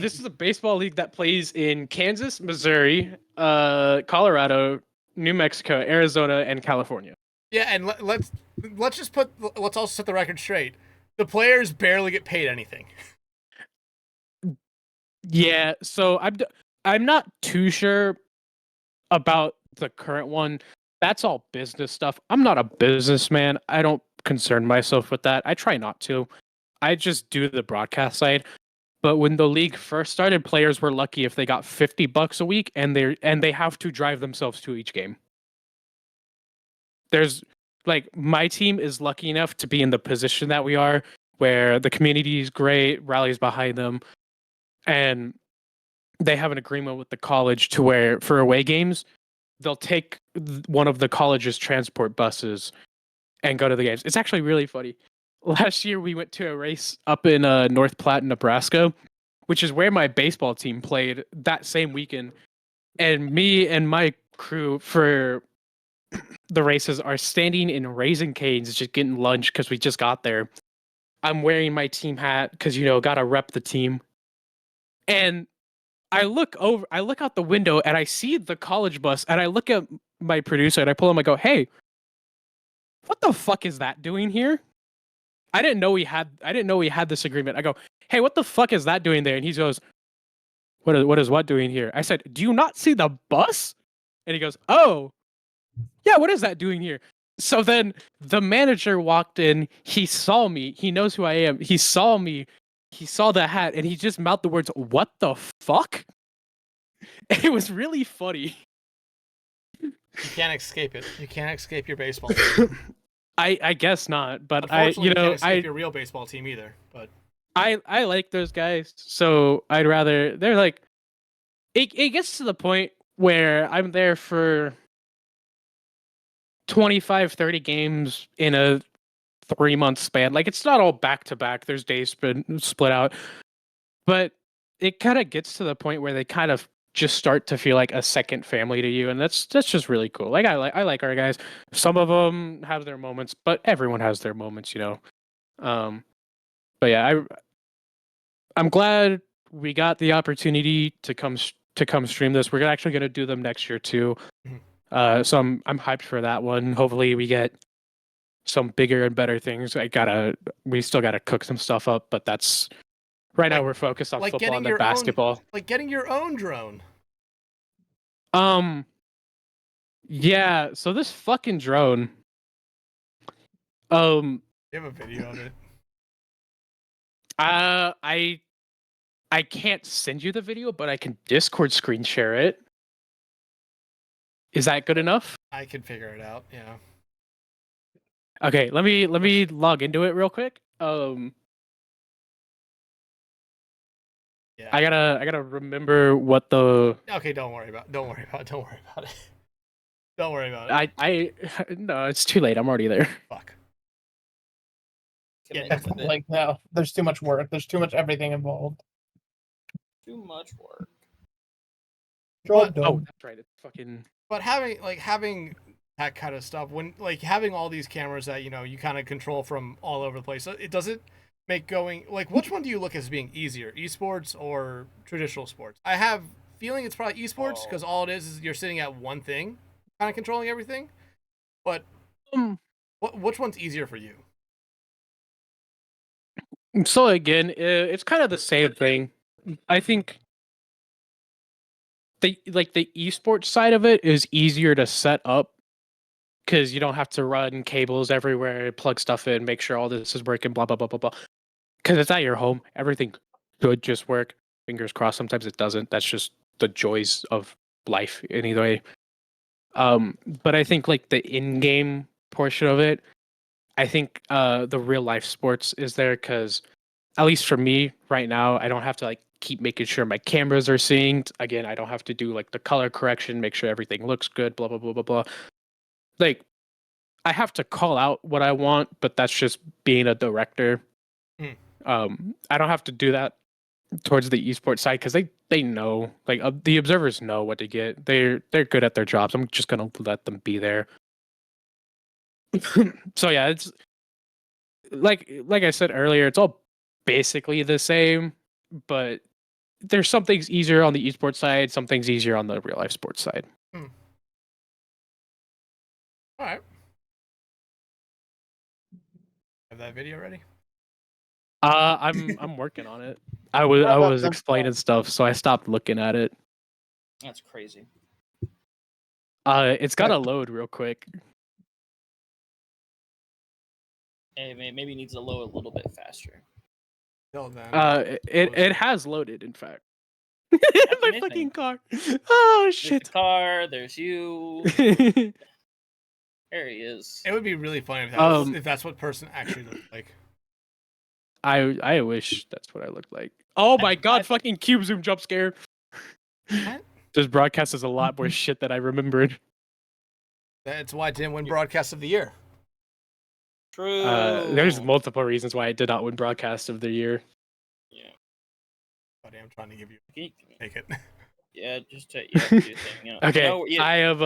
This is a baseball league that plays in Kansas, Missouri, Colorado, New Mexico, Arizona, and California. Yeah, and let's also set the record straight. The players barely get paid anything. Yeah, so I'm not too sure about the current one. That's all business stuff. I'm not a businessman. I don't concern myself with that. I try not to. I just do the broadcast side. But when the league first started, players were lucky if they got $50 a week, and they have to drive themselves to each game. There's like my team is lucky enough to be in the position that we are, where the community is great, rallies behind them, and they have an agreement with the college to where for away games, they'll take one of the college's transport buses and go to the games. It's actually really funny. Last year, we went to a race up in North Platte, Nebraska, which is where my baseball team played that same weekend. And me and my crew for the races are standing in Raising Cane's, just getting lunch because we just got there. I'm wearing my team hat because, you know, gotta rep the team. And I look out the window and I see the college bus, and I look at my producer and I pull him. I go, "Hey, what the fuck is that doing here? I didn't know we had this agreement. I go, hey, what the fuck is that doing there? And he goes, what is what doing here? I said, do you not see the bus? And he goes, oh, yeah, what is that doing here? So then the manager walked in. He saw me. He knows who I am. He saw me. He saw the hat, and he just mouthed the words, what the fuck? And it was really funny. You can't escape it. You can't escape your baseball team. I guess not, but you can't escape your real baseball team either. But I like those guys, so I'd rather they're like it gets to the point where I'm there for 25, 30 games in a 3-month span. Like it's not all back to back. There's days split out, but it kind of gets to the point where they kind of just start to feel like a second family to you, and that's just really cool. Like I like our guys. Some of them have their moments, but everyone has their moments, you know. But yeah, I'm glad we got the opportunity to come stream this. We're actually going to do them next year too. So I'm hyped for that one. Hopefully we get some bigger and better things. We still gotta cook some stuff up, but that's right now we're focused on football and basketball. Like getting your own drone. Yeah, so this fucking drone. You have a video of it. I can't send you the video, but I can Discord screen share it. Is that good enough? I can figure it out, yeah. Okay, let me log into it real quick. Yeah. I gotta remember what the. Okay, don't worry about it. Don't worry about it. Don't worry about it. No, it's too late. I'm already there. Fuck. Yeah, like no, there's too much work. There's too much everything involved. Too much work. Oh, that's right. It's fucking. But having that kind of stuff, when having all these cameras that you kind of control from all over the place, it doesn't make going which one do you look as being easier, esports or traditional sports? I have feeling it's probably esports because all it is you're sitting at one thing, kind of controlling everything. But which one's easier for you? So again, it's kind of the same thing. I think the esports side of it is easier to set up because you don't have to run cables everywhere, plug stuff in, make sure all this is working, blah blah blah blah blah. Because it's at your home, everything could just work. Fingers crossed. Sometimes it doesn't. That's just the joys of life, anyway. But I think the in-game portion of it, I think the real life sports is there because, at least for me right now, I don't have to keep making sure my cameras are synced. Again, I don't have to do the color correction, make sure everything looks good, blah blah blah blah blah. I have to call out what I want, but that's just being a director. I don't have to do that towards the esports side because they know, the observers know what to get. They're good at their jobs. I'm just gonna let them be there. So yeah, it's like I said earlier, it's all basically the same, but there's some things easier on the esports side, some things easier on the real life sports side. All right. Have that video ready? I'm working on it. I was explaining stuff, so I stopped looking at it. That's crazy. It's gotta load real quick. Maybe it needs to load a little bit faster. It has loaded, in fact. My fucking car. Oh shit. There's the car. There's you. There he is. It would be really funny if that's what person actually looked like. I wish that's what I looked like. Oh my god, fucking cube zoom jump scare. What? This broadcast is a lot more shit than I remembered. That's why I didn't win broadcast of the year. True. There's multiple reasons why I did not win broadcast of the year. Yeah. Buddy, I'm trying to give you take it. Yeah, just take do your thing. Okay, No, yeah. I have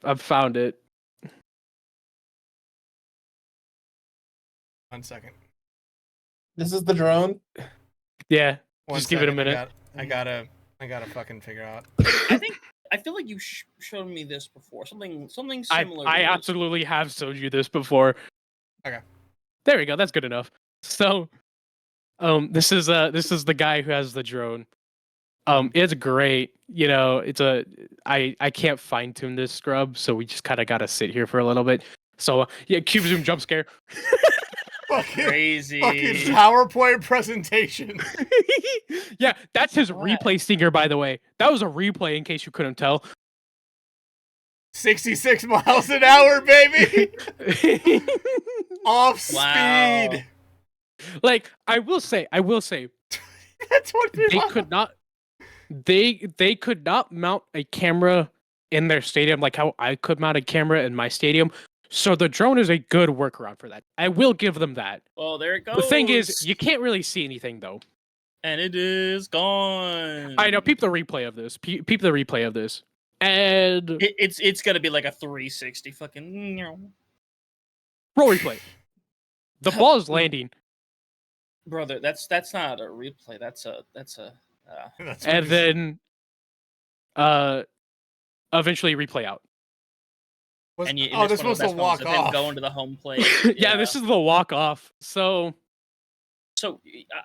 I've found it. 1 second. This is the drone? Yeah. Just give it a minute. I gotta fucking figure out. I think I feel like you showed me this before. Something similar. I absolutely have showed you this before. Okay. There we go. That's good enough. So, this is the guy who has the drone. It's great. You know, I can't fine tune this scrub, so we just kind of gotta sit here for a little bit. So yeah, cube zoom jump scare. Fucking Crazy PowerPoint presentation. Yeah, that's his replay stinger, by the way. That was a replay, in case you couldn't tell. 66 miles an hour, baby. Off speed. Like, I will say, That's what they could not. They could not mount a camera in their stadium like how I could mount a camera in my stadium. So the drone is a good workaround for that. I will give them that. Well, there it goes. The thing is, you can't really see anything though. And it is gone. I know. Peep the replay of this. Peep the replay of this. And it's gonna be like a 360 fucking roll replay. The ball is landing. Brother, that's not a replay. That's a and then eventually replay out. This was the walk off. Going to the home plate. Yeah, this is the walk off. So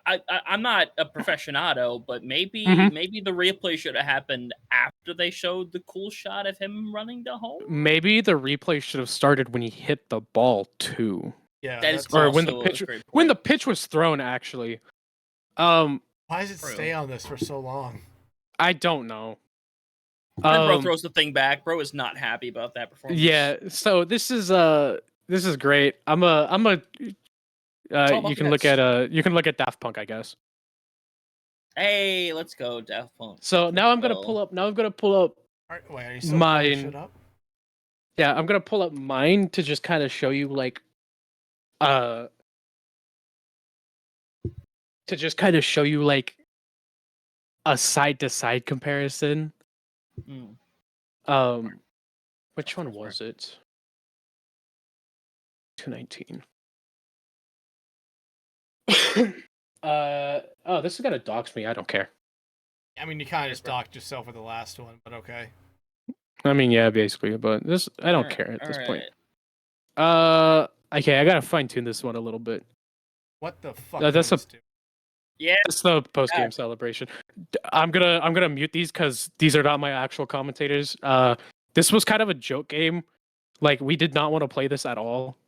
I'm not a professionado, but maybe the replay should have happened after they showed the cool shot of him running to home. Maybe the replay should have started when he hit the ball too. Yeah, that is or when the pitch was thrown. Actually, why does it stay on this for so long? I don't know. Then bro throws the thing back. Bro is not happy about that performance. Yeah, so this is great. You can look at Daft Punk, I guess. Hey, let's go Daft Punk. So now I'm gonna pull up. Wait, are you still mine. Yeah, I'm gonna pull up mine to just kind of show you like, a side to side comparison. Which one was it? 219. This is gonna dox me. I don't care. I mean, you kind of just docked yourself with the last one, but okay. I mean, yeah, basically, but this I don't care at this point. Okay, I gotta fine tune this one a little bit. What the fuck? That's the post game Yeah. celebration. I'm gonna mute these because these are not my actual commentators. This was kind of a joke game. Like, we did not want to play this at all.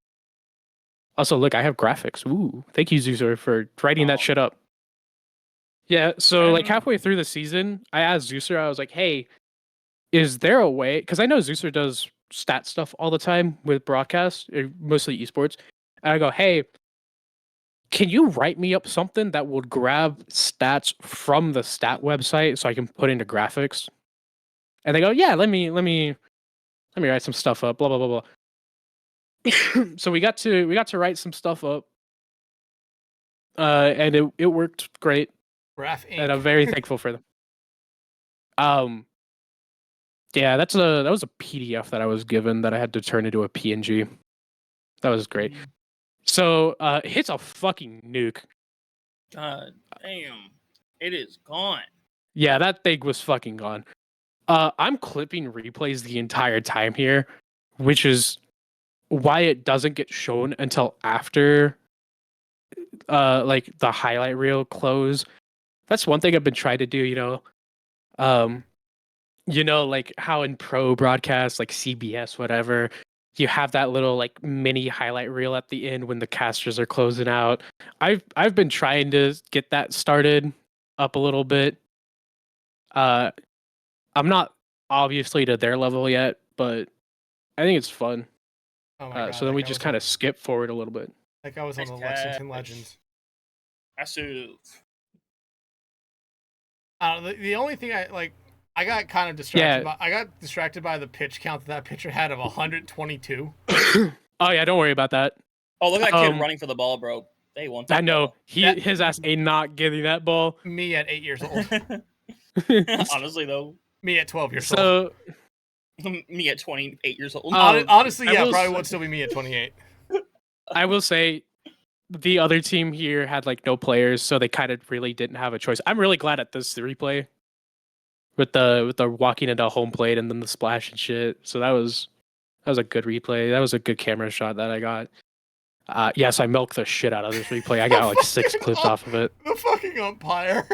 Also, look, I have graphics. Ooh, thank you, Zeuser, for writing that shit up. Yeah, so like halfway through the season, I asked Zeuser, I was like, hey, is there a way? Because I know Zeuser does stat stuff all the time with broadcasts, mostly esports. And I go, hey, can you write me up something that would grab stats from the stat website so I can put into graphics? And they go, yeah, let me write some stuff up, blah blah blah blah. So we got to write some stuff up. And it worked great. And I'm very thankful for them. Yeah, that was a PDF that I was given that I had to turn into a PNG. That was great. So hits a fucking nuke. God damn. It is gone. Yeah, that thing was fucking gone. I'm clipping replays the entire time here, which is why it doesn't get shown until after like the highlight reel close. That's one thing I've been trying to do, like how in pro broadcasts like CBS, whatever, you have that little like mini highlight reel at the end when the casters are closing out. I've been trying to get that started up a little bit. I'm not obviously to their level yet, but I think it's fun. Oh my God, so then we just kind of skip forward a little bit. Like I was on the Lexington Legends. Massive. The only thing I got kind of distracted. I got distracted by the pitch count that pitcher had of 122. Oh yeah, don't worry about that. Oh, look at that kid running for the ball, bro. They want that. I know his ass ain't not getting that ball. Me at 8 years old. Honestly, though. Me at 12 years old. Me at 28 years old. Honestly, yeah, probably would still be me at 28. I will say the other team here had like no players, so they kind of really didn't have a choice. I'm really glad at this replay. with the walking into home plate and then the splash and shit. So that was a good replay. That was a good camera shot that I got. Yes, I milked the shit out of this replay. I got like 6 clips off of it. The fucking umpire.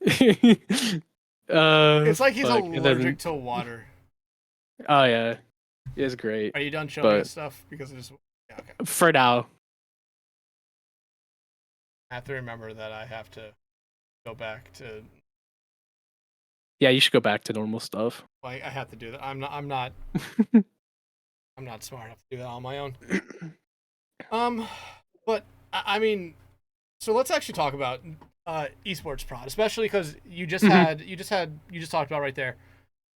It's like he's allergic to water. Oh yeah, it's great. Are you done showing us stuff? Because it's okay. For now. I have to remember that I have to go back to. Yeah, you should go back to normal stuff. I have to do that. I'm not. I'm not smart enough to do that on my own. But I mean, so let's actually talk about esports prod, especially because you just talked about right there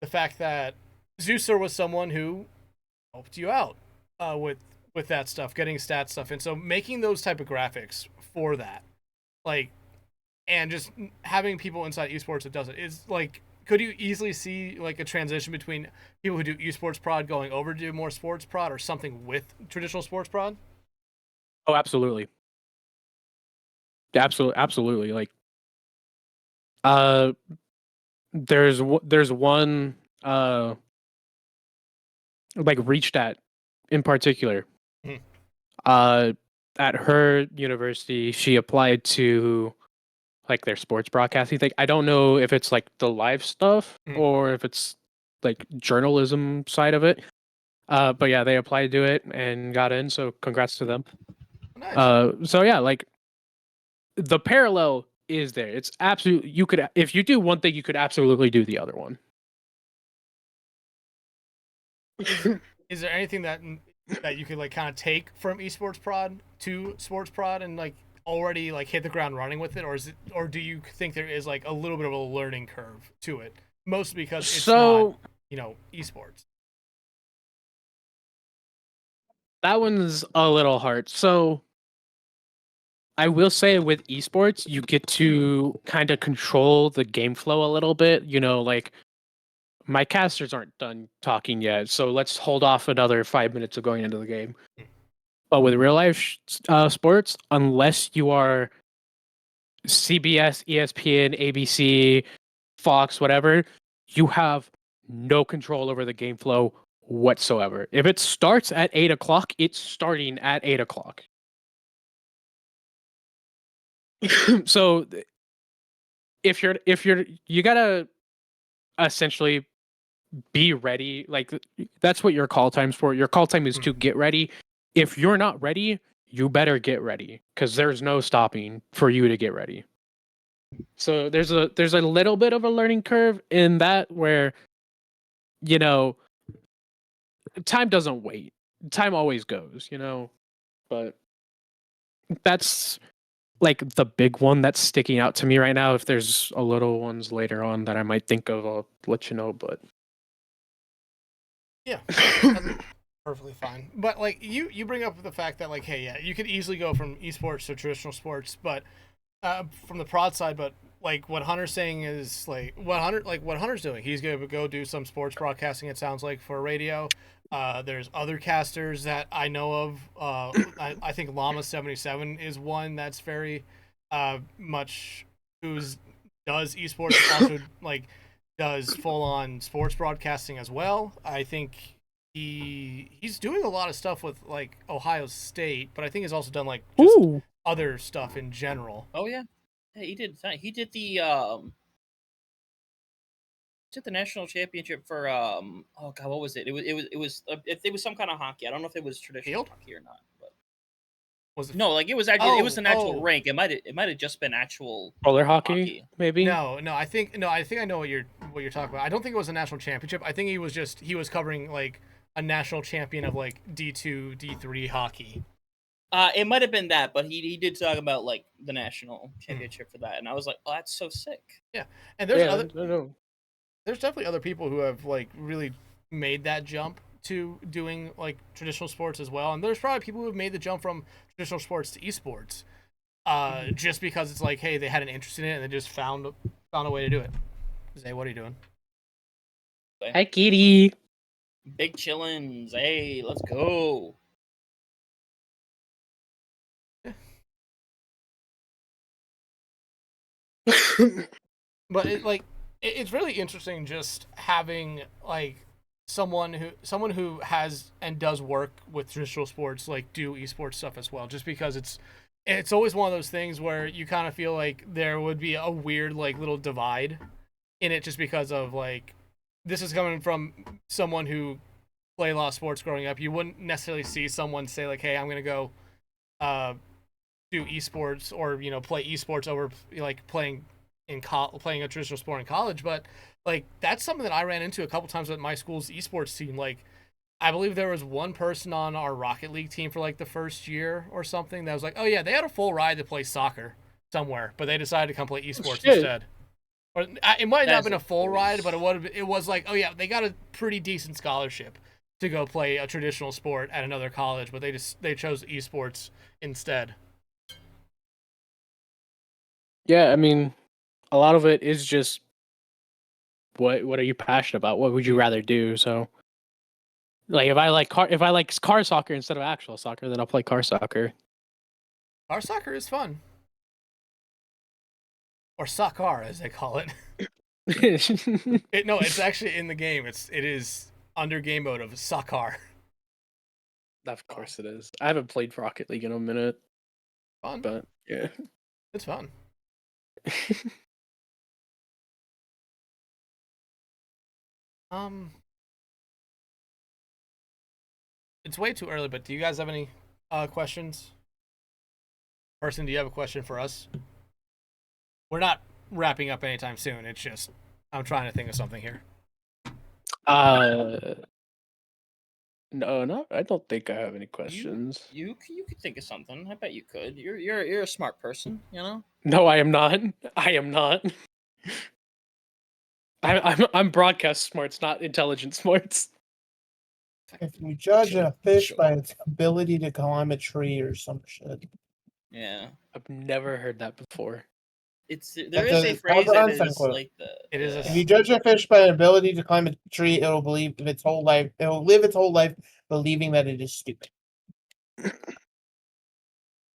the fact that Zeusser was someone who helped you out with that stuff, getting stat stuff, and so making those type of graphics for that, like, and just having people inside esports that does it is like. Could you easily see like a transition between people who do esports prod going over to do more sports prod or something with traditional sports prod? Oh, absolutely. Absolutely. Like, there's one like reached at in particular. At her university, she applied to like their sports broadcasting thing. I don't know if it's like the live stuff or if it's like journalism side of it. But yeah, they applied to it and got in, so congrats to them. Nice. So yeah, like the parallel is there. It's absolute. You could, if you do one thing, you could absolutely do the other one. Is there anything that you could like kind of take from esports prod to sports prod and like already like hit the ground running with it, or do you think there is like a little bit of a learning curve to it, mostly because it's not, esports? That one's a little hard. So I will say with esports, you get to kind of control the game flow a little bit. Like my casters aren't done talking yet, so let's hold off another 5 minutes of going into the game. But with real life sports, unless you are CBS, ESPN, ABC, Fox, whatever, you have no control over the game flow whatsoever. If it starts at 8:00, it's starting at 8:00. So if you gotta essentially be ready. Like that's what your call time's for. Your call time is to get ready. If you're not ready, you better get ready because there's no stopping for you to get ready. So there's a little bit of a learning curve in that where time doesn't wait. Time always goes, but that's like the big one that's sticking out to me right now. If there's a little ones later on that I might think of, I'll let you know, but yeah, that's perfectly fine. But like you bring up the fact that like, hey, yeah, you could easily go from esports to traditional sports, but from the prod side, but like what Hunter's saying is like what Hunter's doing. He's gonna go do some sports broadcasting. It sounds like for radio. There's other casters that I know of. I think Llama77 is one that's very much does esports, also like does full on sports broadcasting as well. I think he's doing a lot of stuff with like Ohio State, but I think he's also done like just other stuff in general. Oh yeah, he did. He did the national championship for oh god, what was it? It was some kind of hockey. I don't know if it was traditional hockey or not. But was it? No, like it was actually it was an actual rank. It might have just been actual roller hockey, maybe. No, I think I know what you're talking about. I don't think it was a national championship. I think he was covering like a national champion of like D2, D3 hockey. It might have been that, but he did talk about like the national championship for that, and I was like, oh, that's so sick. Yeah, and there's definitely other people who have like really made that jump to doing like traditional sports as well, and there's probably people who have made the jump from traditional sports to esports, just because it's like, hey, they had an interest in it and they just found a way to do it. Zay, what are you doing? Hi, kitty. Big chillins. Hey, let's go. But it like it's really interesting just having like someone who has and does work with traditional sports like do esports stuff as well, just because it's always one of those things where you kind of feel like there would be a weird like little divide in it, just because of like this is coming from someone who played a lot of sports growing up. You wouldn't necessarily see someone say like, hey, I'm gonna go do esports, or play esports over like playing playing a traditional sport in college. But like that's something that I ran into a couple times with my school's esports team. Like I believe there was one person on our Rocket League team for like the first year or something that was like, oh yeah, they had a full ride to play soccer somewhere, but they decided to come play esports instead. Or it might not have been a full ride, but it was like, oh yeah, they got a pretty decent scholarship to go play a traditional sport at another college, but they chose esports instead. Yeah, I mean, a lot of it is just what are you passionate about? What would you rather do? So, like, if I like car soccer instead of actual soccer, then I'll play car soccer. Car soccer is fun, or soccer as they call it. No, it's actually in the game. It is under game mode of soccer. Of course it is. I haven't played Rocket League in a minute. Fun, but yeah, it's fun. It's way too early, but do you guys have any questions? Person, do you have a question for us? We're not wrapping up anytime soon. It's just I'm trying to think of something here. No, I don't think I have any questions. You could think of something. I bet you could. You're a smart person, you know? No, I am not. I am not. I'm broadcast smarts, not intelligent smarts. If you judge a fish by its ability to climb a tree or some shit. Yeah. I've never heard that before. There is a phrase that is like the. It is. If you judge a fish by an ability to climb a tree, it will live its whole life believing that it is stupid.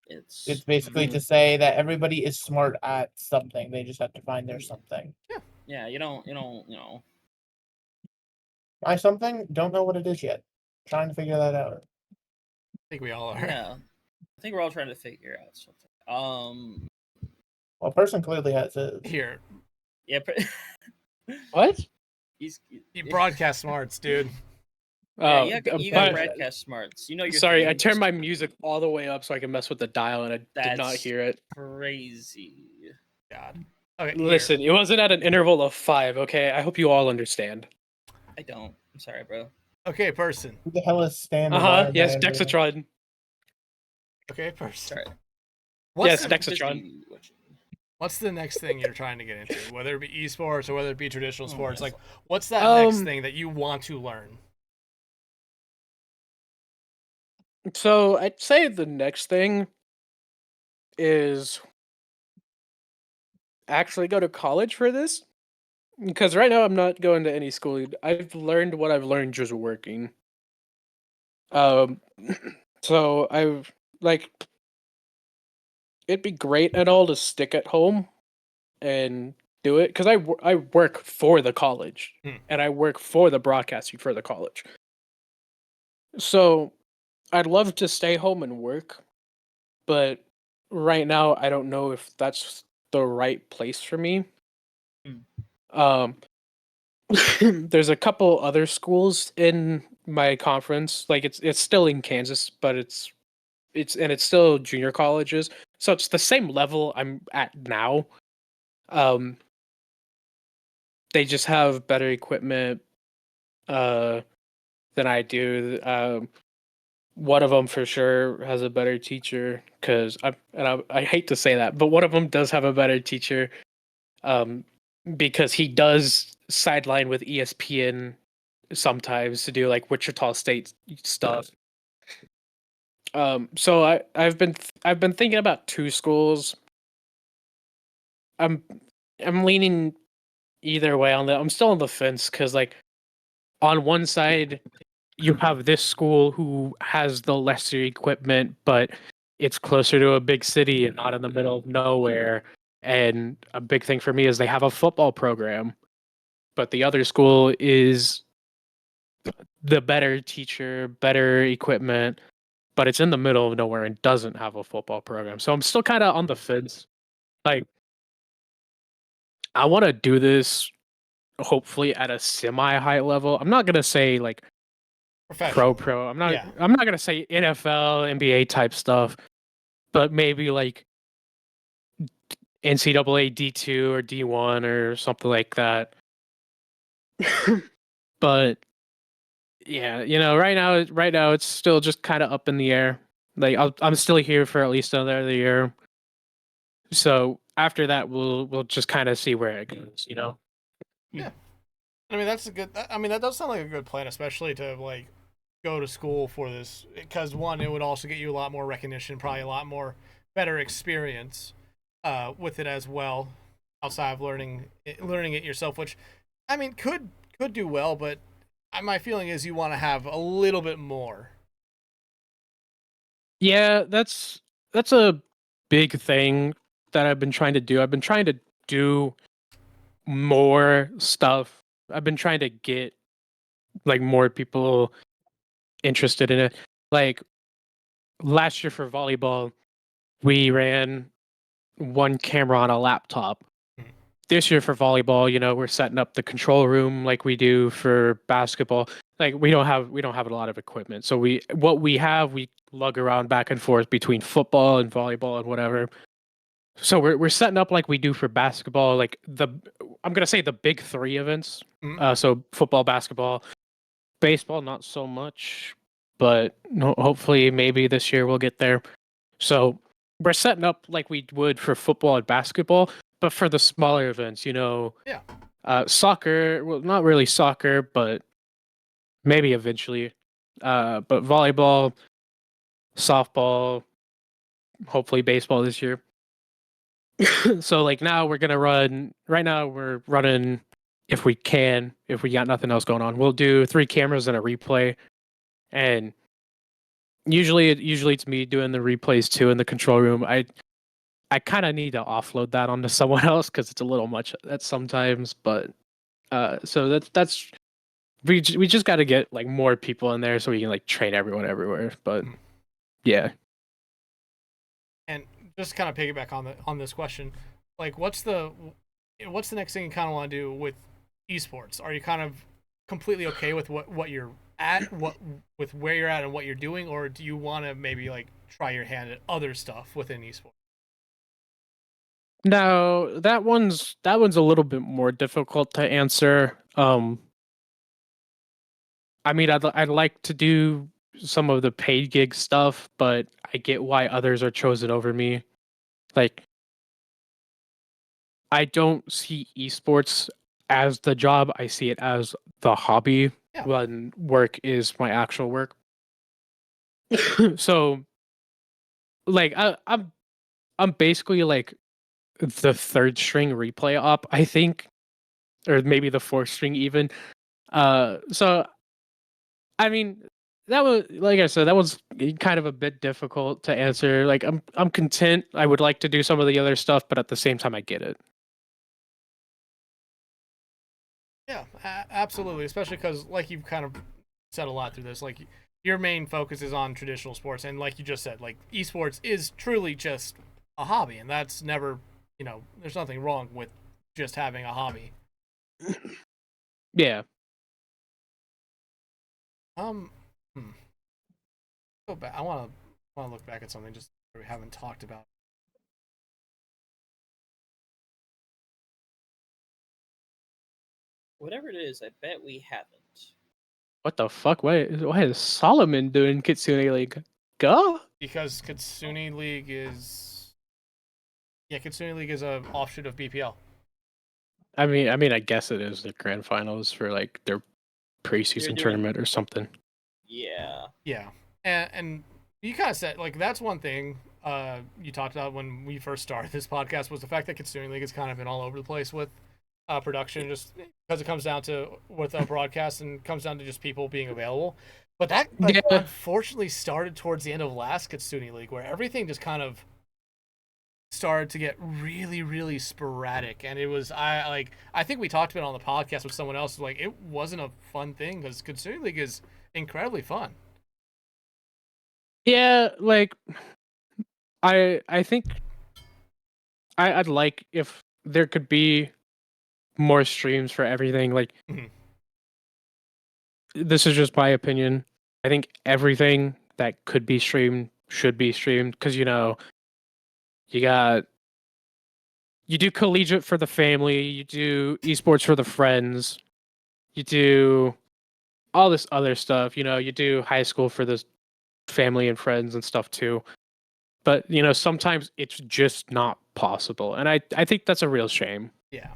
It's basically to say that everybody is smart at something. They just have to find their something. Yeah. Yeah. You don't. My something? Don't know what it is yet. Trying to figure that out. I think we all are. Yeah. I think we're all trying to figure out something. Well, a person clearly has it. Here. Yeah. What? You broadcast smarts, dude. Yeah, you got broadcast smarts. You know. Sorry, I turned my music all the way up so I can mess with the dial, and I did not hear it. Crazy. God. Okay. Listen, it wasn't at an interval of 5. Okay, I hope you all understand. I don't. I'm sorry, bro. Okay, person. Who the hell is standing? Yes, Dexatron. Okay, person. Sorry. Yes, Dexatron. What's the next thing you're trying to get into? Whether it be esports or whether it be traditional sports, like what's that next thing that you want to learn? So I'd say the next thing is actually go to college for this, because right now I'm not going to any school. I've learned what I've learned just working. So I've like, it'd be great and all to stick at home and do it, because I work for the college and I work for the broadcasting for the college. So I'd love to stay home and work, but right now I don't know if that's the right place for me. There's a couple other schools in my conference, like it's still in Kansas, but it's still junior colleges, so it's the same level I'm at now. They just have better equipment than I do. One of them for sure has a better teacher, because I hate to say that, but one of them does have a better teacher, because he does sideline with ESPN sometimes to do like Wichita State stuff. So I've been thinking about 2 schools. I'm leaning either way on that. I'm still on the fence, because like on one side you have this school who has the lesser equipment, but it's closer to a big city and not in the middle of nowhere. And a big thing for me is they have a football program. but the other school is the better teacher, better equipment, but it's in the middle of nowhere and doesn't have a football program. So I'm still kind of on the fence. Like, I want to do this hopefully at a semi-high level. I'm not gonna say like pro. I'm not gonna say NFL, NBA type stuff, but maybe like NCAA D2 or D1 or something like that. But yeah, right now it's still just kind of up in the air. Like I'm still here for at least another year. So after that, we'll just kind of see where it goes. Yeah. I mean, that's a good. I mean, that does sound like a good plan, especially to like go to school for this, because one, it would also get you a lot more recognition, probably a lot more better experience with it as well, outside of learning it yourself, which I mean could do well, but my feeling is you want to have a little bit more. Yeah, that's a big thing that I've been trying to do. I've been trying to do more stuff. I've been trying to get like more people interested in it. Like last year for volleyball, we ran one camera on a laptop. This year for volleyball, we're setting up the control room like we do for basketball. Like we don't have a lot of equipment. So we lug around back and forth between football and volleyball and whatever. So we're setting up like we do for basketball, like I'm gonna say the big three events. So football, basketball, baseball, not so much, but no, hopefully maybe this year we'll get there. So we're setting up like we would for football and basketball, but for the smaller events, Yeah. Soccer, well, not really soccer, but maybe eventually. But volleyball, softball, hopefully baseball this year. So like now we're gonna run. Right now we're running, if we got nothing else going on, we'll do 3 cameras and a replay, and usually it's me doing the replays too in the control room. I kind of need to offload that onto someone else because it's a little much at sometimes, but so that's we just got to get like more people in there so we can like train everyone everywhere. But yeah. And just kind of piggyback on this question, like what's the next thing you kind of want to do with esports? Are you kind of completely okay with what you're at, with where you're at and what you're doing, or do you want to maybe like try your hand at other stuff within esports? No, that one's a little bit more difficult to answer. I mean, I'd like to do some of the paid gig stuff, but I get why others are chosen over me. Like, I don't see esports as the job. I see it as the hobby when work is my actual work. So, like, I'm basically like the 3rd string replay op, I think, or maybe the 4th string even. So I mean, that was, like I said, that was kind of a bit difficult to answer. Like I'm content. I would like to do some of the other stuff, but at the same time I get it. Yeah, absolutely, especially cuz like you've kind of said a lot through this, like your main focus is on traditional sports, and like you just said, like esports is truly just a hobby, and that's never, there's nothing wrong with just having a hobby. Yeah. Go back. I want to look back at something just we haven't talked about. Whatever it is, I bet we haven't. What the fuck? Why is Solomon doing Kitsune League? Go? Because Kitsune League is Kitsune League is a offshoot of BPL. I mean, I guess it is the grand finals for like their preseason tournament or something. Yeah. Yeah, and you kind of said like that's one thing you talked about when we first started this podcast was the fact that Kitsune League has kind of been all over the place with production, just because it comes down to with a broadcast and comes down to just people being available. But that unfortunately started towards the end of last Kitsune League, where everything just kind of started to get really, really sporadic, and it was I think we talked about it on the podcast with someone else. Like, it wasn't a fun thing because Consumer League is incredibly fun. Yeah, like I think I'd like if there could be more streams for everything. Like Mhm. this is just my opinion. I think everything that could be streamed should be streamed because you do collegiate for the family, you do esports for the friends, you do all this other stuff. You do high school for the family and friends and stuff too. But sometimes it's just not possible, and I think that's a real shame. Yeah.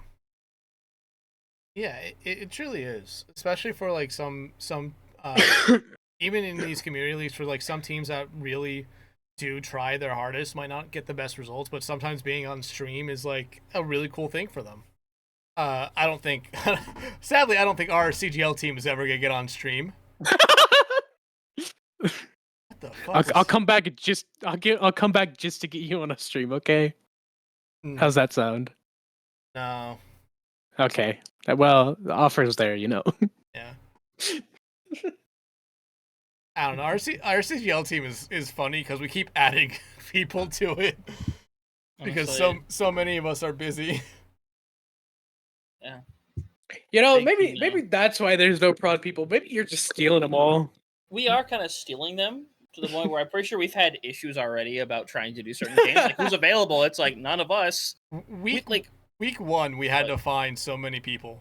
Yeah, it truly is, especially for like some even in these community leagues, for like some teams that really do try their hardest might not get the best results, but sometimes being on stream is like a really cool thing for them. I don't think, sadly, I don't think our CGL team is ever gonna get on stream. What the fuck? I'll come back I'll come back just to get you on a stream, okay? How's that sound? No. Okay. Well, the offer's there, Yeah. I don't know. Our CGL team is funny because we keep adding people to it because so many of us are busy. Yeah. Maybe that's why there's no prod people. Maybe you're just stealing them all. We are kind of stealing them to the point where I'm pretty sure we've had issues already about trying to do certain games. Like, who's available? It's like none of us. Week one, we had to find so many people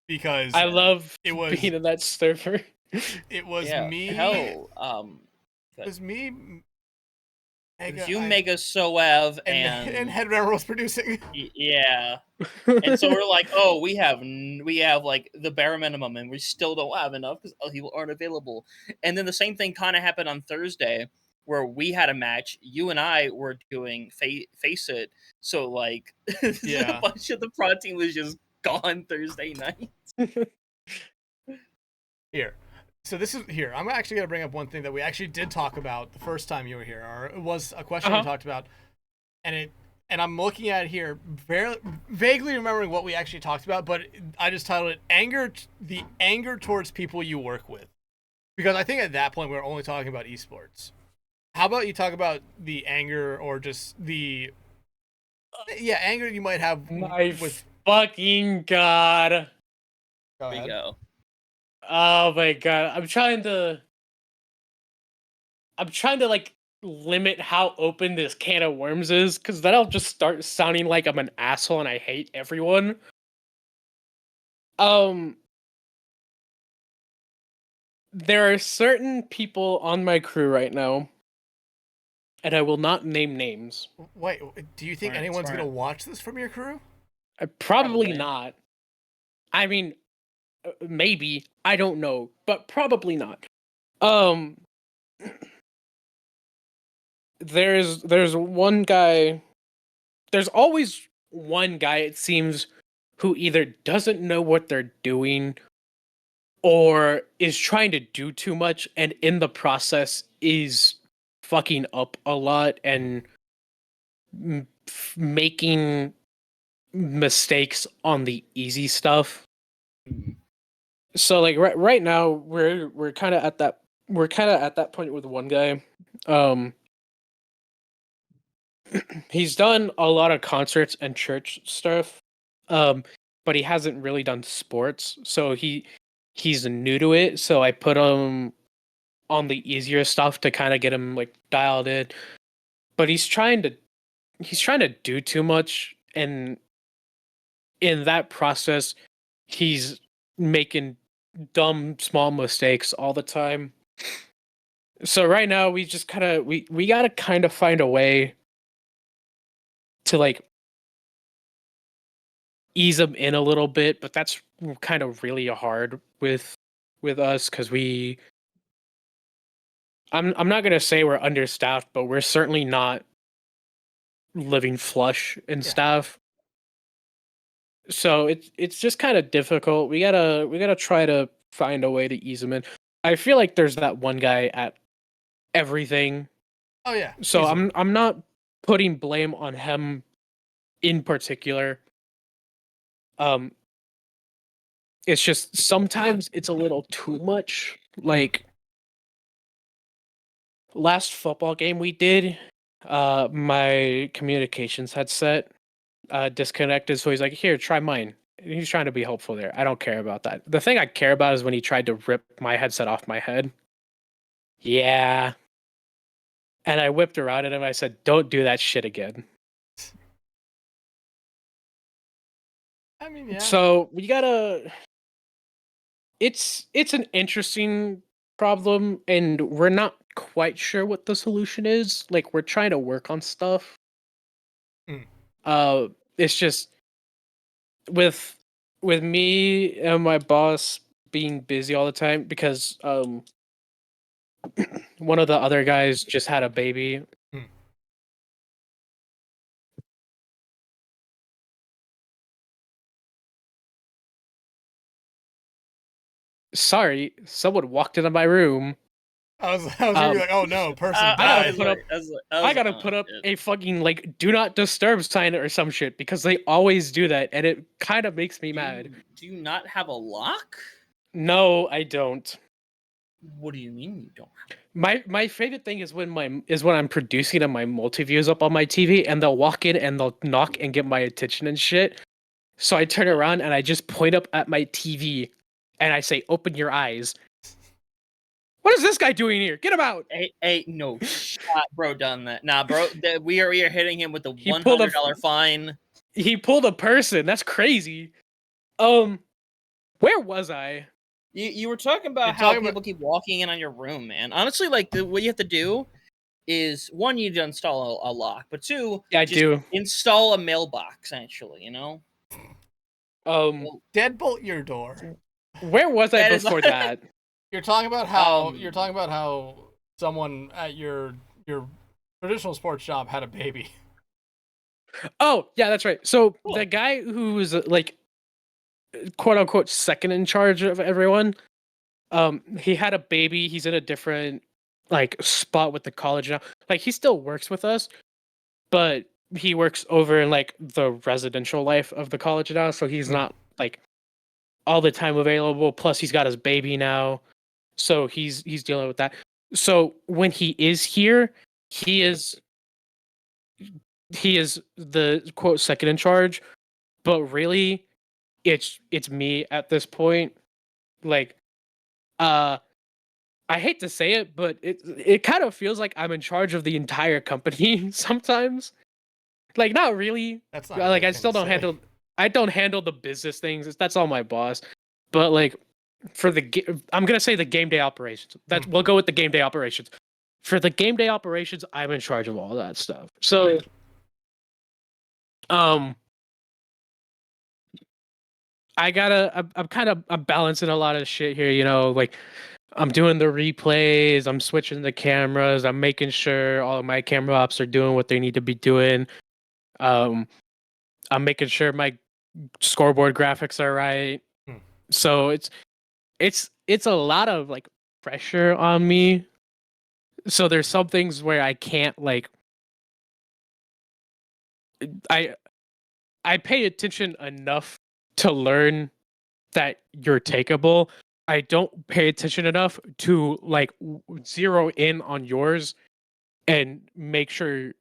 because I love being in that server. It was me. Hell, it was me. Mega Soev and Headrunner was producing. Yeah, and so we're like, oh, we have like the bare minimum, and we still don't have enough because people aren't available. And then the same thing kind of happened on Thursday, where we had a match. You and I were doing Face It, so like, a bunch of the prod team was just gone Thursday night. Here. So this is here. I'm actually going to bring up one thing that we actually did talk about the first time you were here, or it was a question we talked about, and I'm looking at it here, very vaguely remembering what we actually talked about, but I just titled it the anger towards people you work with, because I think at that point we were only talking about esports. How about you talk about the anger or just the anger you might have with fucking God. There we go. Oh my God. I'm trying to like limit how open this can of worms is, because then I'll just start sounding like I'm an asshole and I hate everyone. There are certain people on my crew right now, and I will not name names. Wait, do you think anyone's going to watch this from your crew? Probably not. I mean, maybe, I don't know, but probably not. There's one guy. There's always one guy, it seems, who either doesn't know what they're doing or is trying to do too much, and in the process is fucking up a lot and making mistakes on the easy stuff. So like right now we're kind of at that point with one guy. He's done a lot of concerts and church stuff, but he hasn't really done sports, so he's new to it. So I put him on the easier stuff to kind of get him like dialed in. But he's trying to do too much, and in that process, he's making dumb small mistakes all the time. So right now we just we gotta kind of find a way to like ease him in a little bit, but that's kind of really hard with us because I'm not gonna say we're understaffed, but we're certainly not living flush in staff. So it's just kind of difficult. We gotta try to find a way to ease him in. I feel like there's that one guy at everything. Oh yeah. So I'm not putting blame on him in particular. It's just sometimes it's a little too much. Like last football game we did, my communications headset disconnected, so he's like, "Here, try mine." He's trying to be helpful there. I don't care about that. The thing I care about is when he tried to rip my headset off my head. Yeah. And I whipped around at him. I said, "Don't do that shit again." I mean, yeah. So we gotta. It's an interesting problem, and we're not quite sure what the solution is. Like we're trying to work on stuff. It's just with me and my boss being busy all the time because one of the other guys just had a baby. Sorry, someone walked into my room. I was gonna be like, oh no, person died. I gotta put up a fucking like do not disturb sign or some shit because they always do that, and it kind of makes me mad. Do you not have a lock? No, I don't. What do you mean you don't? My favorite thing is when I'm producing and my multi-view is up on my TV, and they'll walk in and they'll knock and get my attention and shit. So I turn around and I just point up at my TV, and I say, "Open your eyes." What is this guy doing here? Get him out! Hey, no, bro, done that. Nah, bro, we are hitting him with the $100 fine. He pulled a person. That's crazy. Where was I? You were talking about how people keep walking in on your room, man. Honestly, like what you have to do is one, you need to install a lock, but two, I do install a mailbox. Actually, you know, deadbolt your door. Where was I before that? You're talking about how someone at your traditional sports job had a baby. Oh yeah, that's right. So the guy who was like, quote unquote, second in charge of everyone, he had a baby. He's in a different like spot with the college now. Like he still works with us, but he works over in like the residential life of the college now. So he's not like all the time available. Plus he's got his baby now. So he's dealing with that. So when he is here, he is the quote second in charge, but really it's me at this point. Like I hate to say it, but it kind of feels like I'm in charge of the entire company sometimes. Like not really. That's not like I still don't handle the business things. That's all my boss. But like for I'm gonna say the game day operations. We'll go with the game day operations. For the game day operations, I'm in charge of all that stuff. So, I'm balancing a lot of shit here. You know, like I'm doing the replays, I'm switching the cameras, I'm making sure all of my camera ops are doing what they need to be doing. I'm making sure my scoreboard graphics are right. So it's a lot of like pressure on me. So there's some things where I can't like I pay attention enough to learn that you're takeable. I don't pay attention enough to like zero in on yours and make sure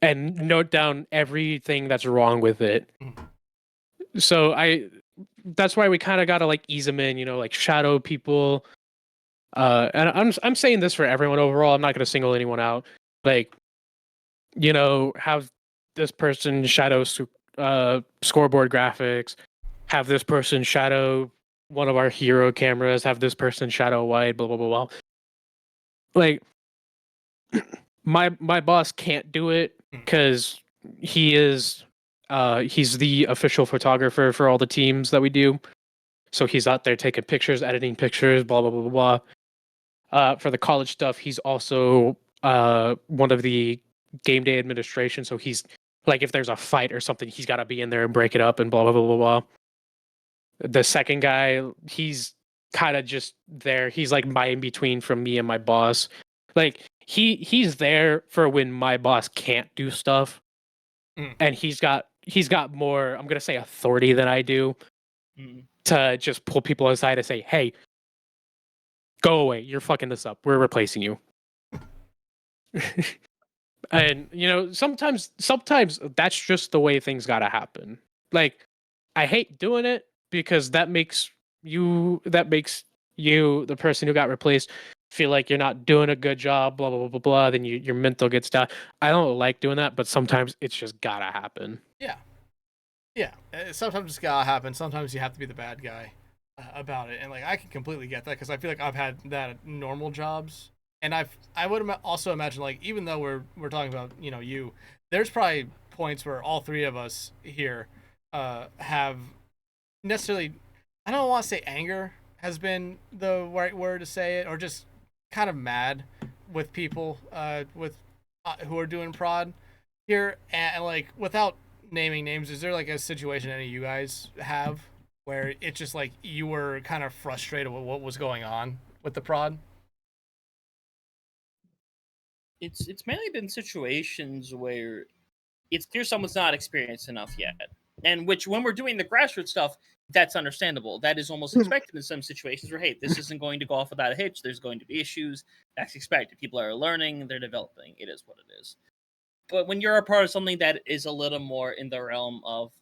and note down everything that's wrong with it. So that's why we kind of got to like ease them in, you know, like shadow people. And I'm saying this for everyone overall. I'm not going to single anyone out. Like, you know, have this person shadow scoreboard graphics, have this person shadow one of our hero cameras, have this person shadow wide, blah blah blah blah. Like, my boss can't do it because he's the official photographer for all the teams that we do. So he's out there taking pictures, editing pictures, blah blah blah blah blah. For the college stuff, he's also one of the game day administration. So he's like, if there's a fight or something, he's got to be in there and break it up and blah blah blah blah blah. The second guy, he's kind of just there. He's like my in between from me and my boss. Like he's there for when my boss can't do stuff, and he's got more, I'm gonna say, authority than I do to just pull people aside and say, hey, go away, you're fucking this up, we're replacing you. And sometimes that's just the way things gotta happen. Like, I hate doing it because that makes you, the person who got replaced, feel like you're not doing a good job, blah blah blah blah blah. Then your mental gets down. I don't like doing that, but sometimes it's just gotta happen. Yeah. Sometimes it's gotta happen. Sometimes you have to be the bad guy about it, and like I can completely get that because I feel like I've had that at normal jobs, and I would also imagine, like, even though we're talking about you, there's probably points where all three of us here have necessarily, I don't want to say anger has been the right word to say it, or just kind of mad with people who are doing prod here, and like, without naming names, is there like a situation any of you guys have where it's just like you were kind of frustrated with what was going on with the prod? It's mainly been situations where it's clear someone's not experienced enough yet, and which, when we're doing the grassroots stuff, that's understandable. That is almost expected in some situations where, hey, this isn't going to go off without a hitch. There's going to be issues. That's expected. People are learning. They're developing. It is what it is. But when you're a part of something that is a little more in the realm of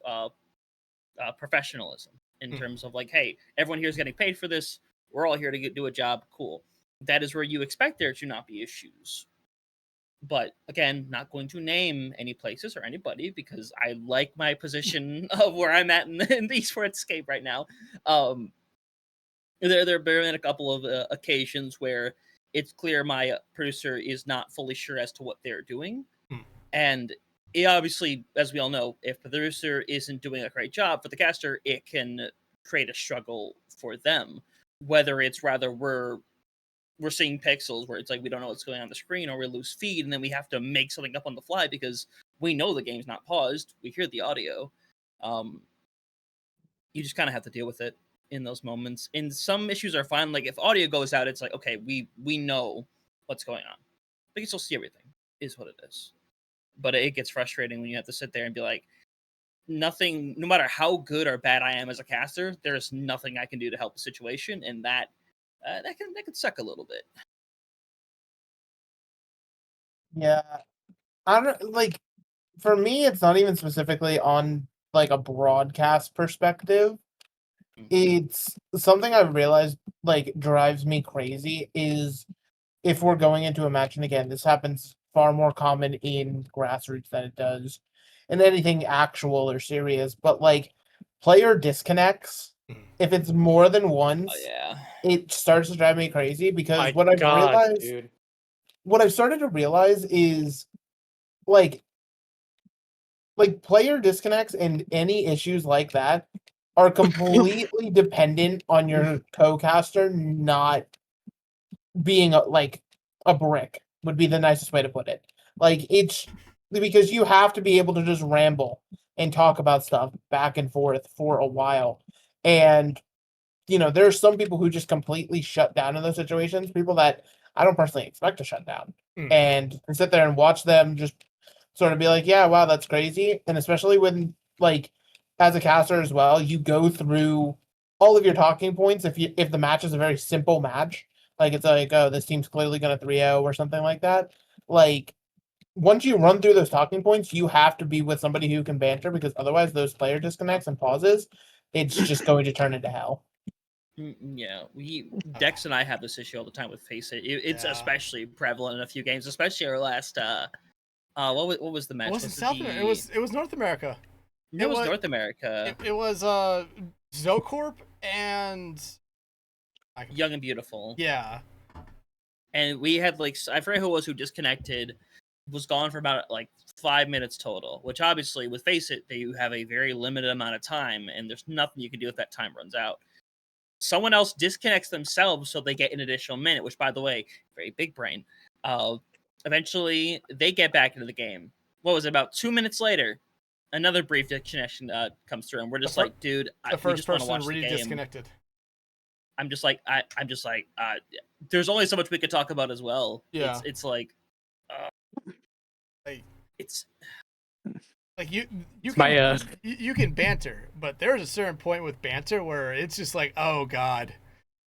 professionalism, in terms of like, hey, everyone here is getting paid for this. We're all here to do a job. Cool. That is where you expect there to not be issues. But again, not going to name any places or anybody because I like my position of where I'm at in the esports scape right now. There have been a couple of occasions where it's clear my producer is not fully sure as to what they're doing. And it obviously, as we all know, if the producer isn't doing a great job for the caster, it can create a struggle for them. Whether it's rather we're seeing pixels where it's like we don't know what's going on the screen, or we lose feed and then we have to make something up on the fly because we know the game's not paused. We hear the audio. You just kind of have to deal with it in those moments. And some issues are fine. Like if audio goes out, it's like, okay, we know what's going on. We can still see everything, is what it is. But it gets frustrating when you have to sit there and be like, nothing, no matter how good or bad I am as a caster, there's nothing I can do to help the situation, and that can suck a little bit. Yeah, I don't like. For me, it's not even specifically on like a broadcast perspective. It's something I've realized like drives me crazy is if we're going into a match, and again, this happens far more common in grassroots than it does in anything actual or serious, but like player disconnects, if it's more than once, it starts to drive me crazy because what I've started to realize is like player disconnects and any issues like that are completely dependent on your co-caster not being a brick, would be the nicest way to put it. Like, it's because you have to be able to just ramble and talk about stuff back and forth for a while. And, there's some people who just completely shut down in those situations, people that I don't personally expect to shut down. And sit there and watch them just sort of be like, yeah, wow, that's crazy. And especially when, like, as a caster as well, you go through all of your talking points if the match is a very simple match. Like, it's like, oh, this team's clearly going to 3-0 or something like that. Like, once you run through those talking points, you have to be with somebody who can banter, because otherwise those player disconnects and pauses, it's just going to turn into hell. Yeah, Dex and I have this issue all the time with Face It. It's especially prevalent in a few games, especially our last. What was the match? It wasn't South America. It was North America. It was North America. It was Zocorp and Young and Beautiful. Yeah. And we had I forget who it was who disconnected, was gone for about 5 minutes total, which obviously with Face It, you have a very limited amount of time and there's nothing you can do if that time runs out. Someone else disconnects themselves so they get an additional minute, which, by the way, very big brain. Eventually, they get back into the game. What was it, about 2 minutes later? Another brief disconnection comes through, and we're just dude, the first person really the game. Disconnected. I'm just like, there's only so much we could talk about as well. Yeah. It's like, like it's like you It's can you can banter, but there's a certain point with banter where it's just like, oh god,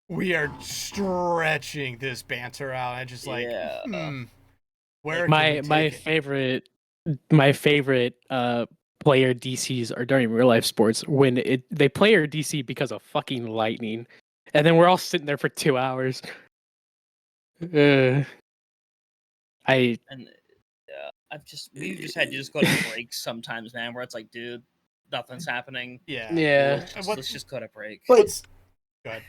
we are stretching this banter out, and just like, where my favorite player DCs are during real life sports when they player DC because of fucking lightning, and then we're all sitting there for 2 hours. We've just had to just go to breaks sometimes, man, where it's like, dude, nothing's happening. Yeah. Let's just go to break. But go ahead.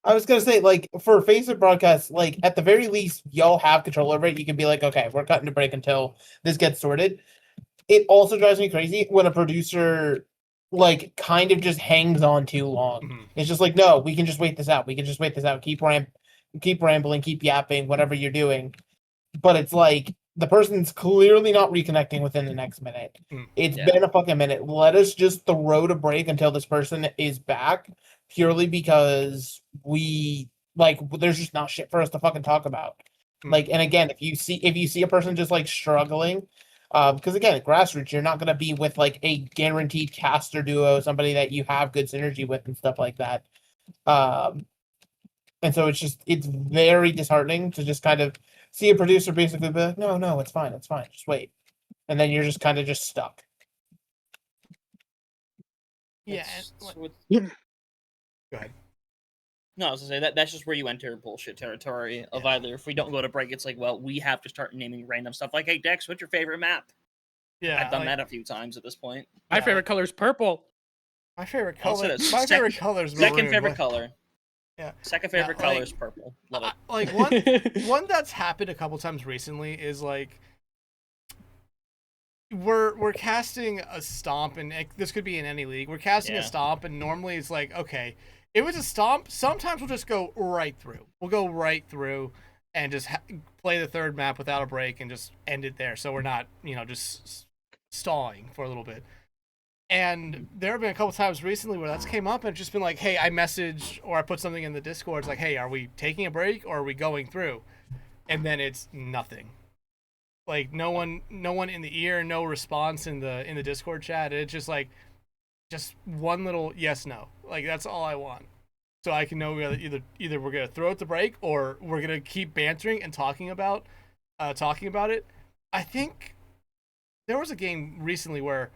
I was gonna say, like, for Facebook broadcasts, like, at the very least, y'all have control over it. You can be like, okay, we're cutting a break until this gets sorted. It also drives me crazy when a producer, like, kind of just hangs on too long. Mm-hmm. It's just like, no, we can just wait this out. Keep rambling, keep yapping, whatever you're doing. But it's like, the person's clearly not reconnecting within the next minute. It's been a fucking minute. Let us just throw to break until this person is back, purely because there's just not shit for us to fucking talk about. Like, and again, if you see a person just like struggling, because again, at grassroots, you're not gonna be with like a guaranteed caster duo, somebody that you have good synergy with and stuff like that. And so it's very disheartening to just kind of see a producer basically be like, no, it's fine, just wait. And then you're just kind of just stuck. Yeah. Go ahead. No, I was gonna say that's just where you enter bullshit territory of either if we don't go to break, it's like, well, we have to start naming random stuff like, hey Dex, what's your favorite map? Yeah. I've done that a few times at this point. My favorite color is purple. My favorite Also, color. it's My favorite color is maroon. Second favorite color. Yeah. Second favorite color is purple. Love it. Like one that's happened a couple times recently is like we're casting a stomp, and this could be in any league. We're casting a stomp, and normally it's like, okay, it was a stomp. Sometimes we'll just go right through. We'll go right through and just play the third map without a break and just end it there. So we're not, just stalling for a little bit. And there have been a couple times recently where that's came up and just been like, hey, I message or I put something in the Discord. It's like, hey, are we taking a break or are we going through? And then it's nothing. Like no one in the ear, no response in the Discord chat. It's just like, just one little yes, no. Like that's all I want. So I can know either we're gonna throw it the break or we're gonna keep bantering and talking about it. I think there was a game recently where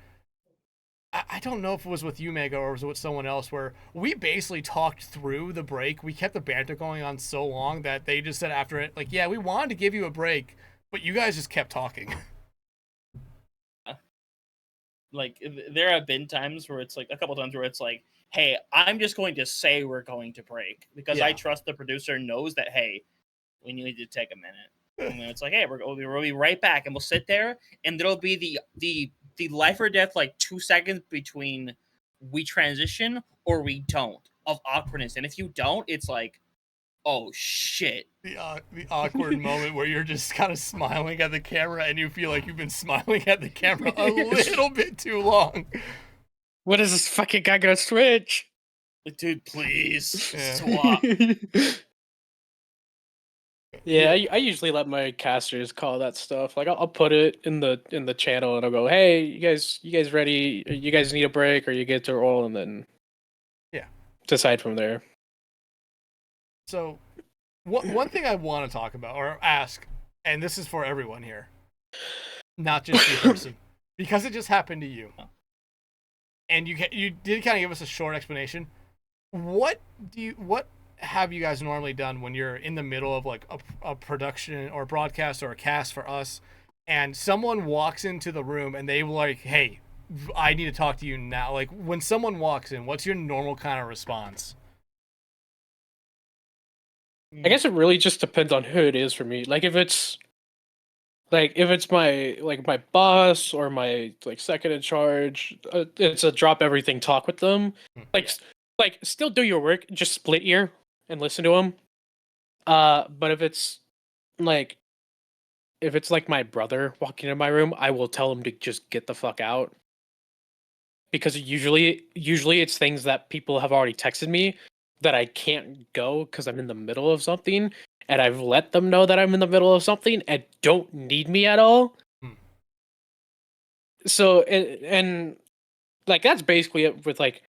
I don't know if it was with you, Mega, or was it with someone else, where we basically talked through the break. We kept the banter going on so long that they just said after it, like, yeah, we wanted to give you a break, but you guys just kept talking. Like, there have been times where it's like, a couple times where it's like, hey, I'm just going to say we're going to break because I trust the producer knows that, hey, we need to take a minute. And then it's like, hey, we'll be right back. And we'll sit there, and there'll be the life or death, like 2 seconds between we transition or we don't of awkwardness. And if you don't, it's like, oh shit. The awkward moment where you're just kind of smiling at the camera and you feel like you've been smiling at the camera a little bit too long. What is this fucking guy gonna switch? Dude, please. Swap. Yeah, I usually let my casters call that stuff. Like I'll put it in the channel and I'll go, "Hey, you guys ready? You guys need a break or you get to roll," and then decide from there. So, one thing I want to talk about or ask, and this is for everyone here, not just you person, because it just happened to you, and you did kind of give us a short explanation. What have you guys normally done when you're in the middle of like a production or a broadcast or a cast for us, and someone walks into the room and they like, hey, I need to talk to you now? Like when someone walks in, what's your normal kind of response? I guess it really just depends on who it is for me. Like if it's my boss or my second in charge, it's a drop everything talk with them. Like still do your work, just split ear and listen to them. But if it's like my brother walking in my room, I will tell him to just get the fuck out. Because usually it's things that people have already texted me that I can't go because I'm in the middle of something, and I've let them know that I'm in the middle of something and don't need me at all. So and like that's basically it with like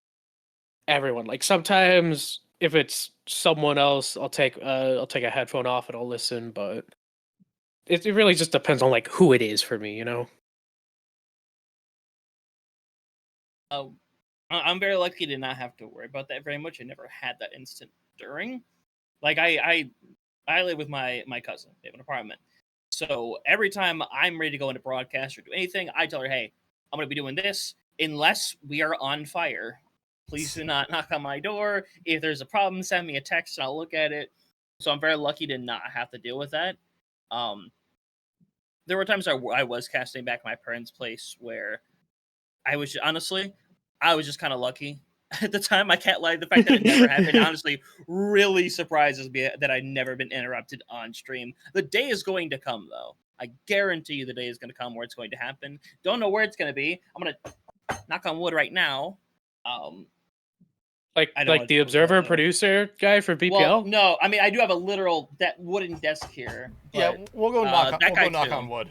everyone. Like sometimes if it's someone else, I'll take a headphone off and I'll listen, but it really just depends on like who it is for me, you know. I'm very lucky to not have to worry about that very much. I never had that instant during. Like I live with my cousin. They have an apartment. So every time I'm ready to go into broadcast or do anything, I tell her, "Hey, I'm going to be doing this unless we are on fire. Please do not knock on my door. If there's a problem, send me a text and I'll look at it." So I'm very lucky to not have to deal with that. There were times I was casting back at my parents' place where I was just kind of lucky at the time. I can't lie. The fact that it never happened honestly really surprises me that I've never been interrupted on stream. The day is going to come, though. I guarantee you the day is going to come where it's going to happen. Don't know where it's going to be. I'm going to knock on wood right now. Like the observer producer guy for BPL? Well, no, I mean, I do have a literal wooden desk here. Yeah, we'll go knock on wood.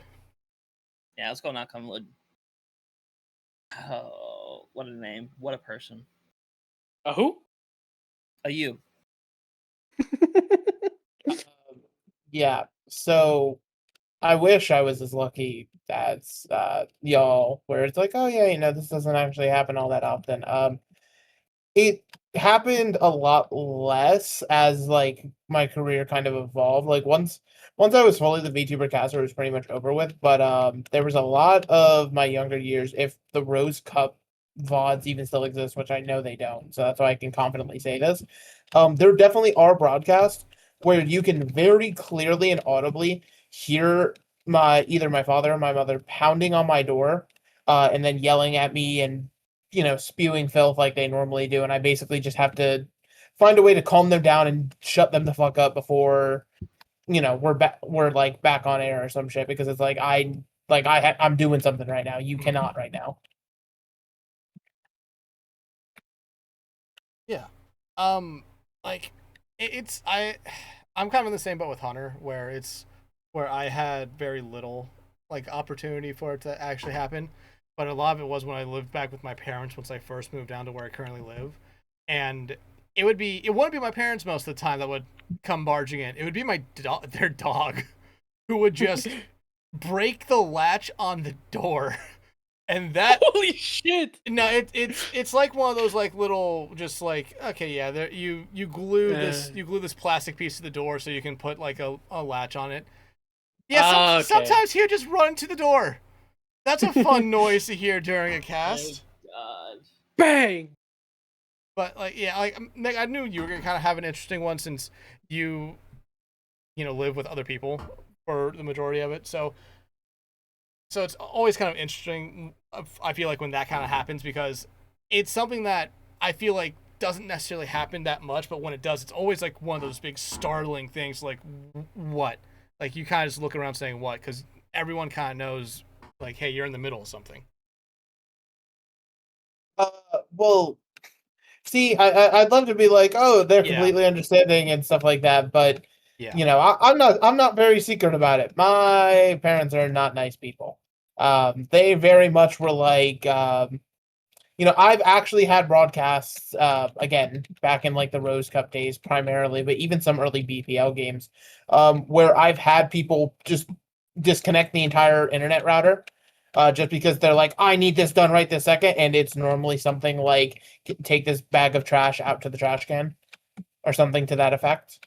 Yeah, let's go knock on wood. Oh, what a name. What a person. A who? A you. Yeah, so I wish I was as lucky as y'all, where it's like, oh yeah, you know, this doesn't actually happen all that often. It happened a lot less as like my career kind of evolved. Like once I was fully the VTuber caster, it was pretty much over with. But there was a lot of my younger years, if the Rose Cup VODs even still exist, which I know they don't, so that's why I can confidently say this. There definitely are broadcasts where you can very clearly and audibly hear either my father or my mother pounding on my door, and then yelling at me and, you know, spewing filth like they normally do, and I basically just have to find a way to calm them down and shut them the fuck up before, you know, we're like back on air or some shit, because it's like I'm doing something right now. You cannot right now. Yeah. Like I'm kind of in the same boat with Hunter, where I had very little like opportunity for it to actually happen. But a lot of it was when I lived back with my parents once I first moved down to where I currently live. And it wouldn't be my parents most of the time that would come barging in. It would be their dog who would just break the latch on the door. And that holy shit! No, it's like one of those like little, just like, okay, yeah, there you glue this plastic piece to the door so you can put like a latch on it. Yeah, okay. Sometimes he'll just run to the door. That's a fun noise to hear during a cast. Oh, God. Bang! But like, yeah, like Nick, I knew you were gonna kind of have an interesting one since you live with other people for the majority of it. So it's always kind of interesting, I feel like, when that kind of happens, because it's something that I feel like doesn't necessarily happen that much, but when it does, it's always like one of those big startling things, like, what? Like, you kind of just look around saying, what? Because everyone kind of knows, like, hey, you're in the middle of something. Well, see, I'd love to be like, oh, they're completely understanding and stuff like that, but yeah, you know, I'm not very secret about it. My parents are not nice people. They very much were like, you know, I've actually had broadcasts, again, back in like the Rose Cup days primarily, but even some early BPL games, where I've had people just disconnect the entire internet router, just because they're like, I need this done right this second, and it's normally something like, take this bag of trash out to the trash can, or something to that effect.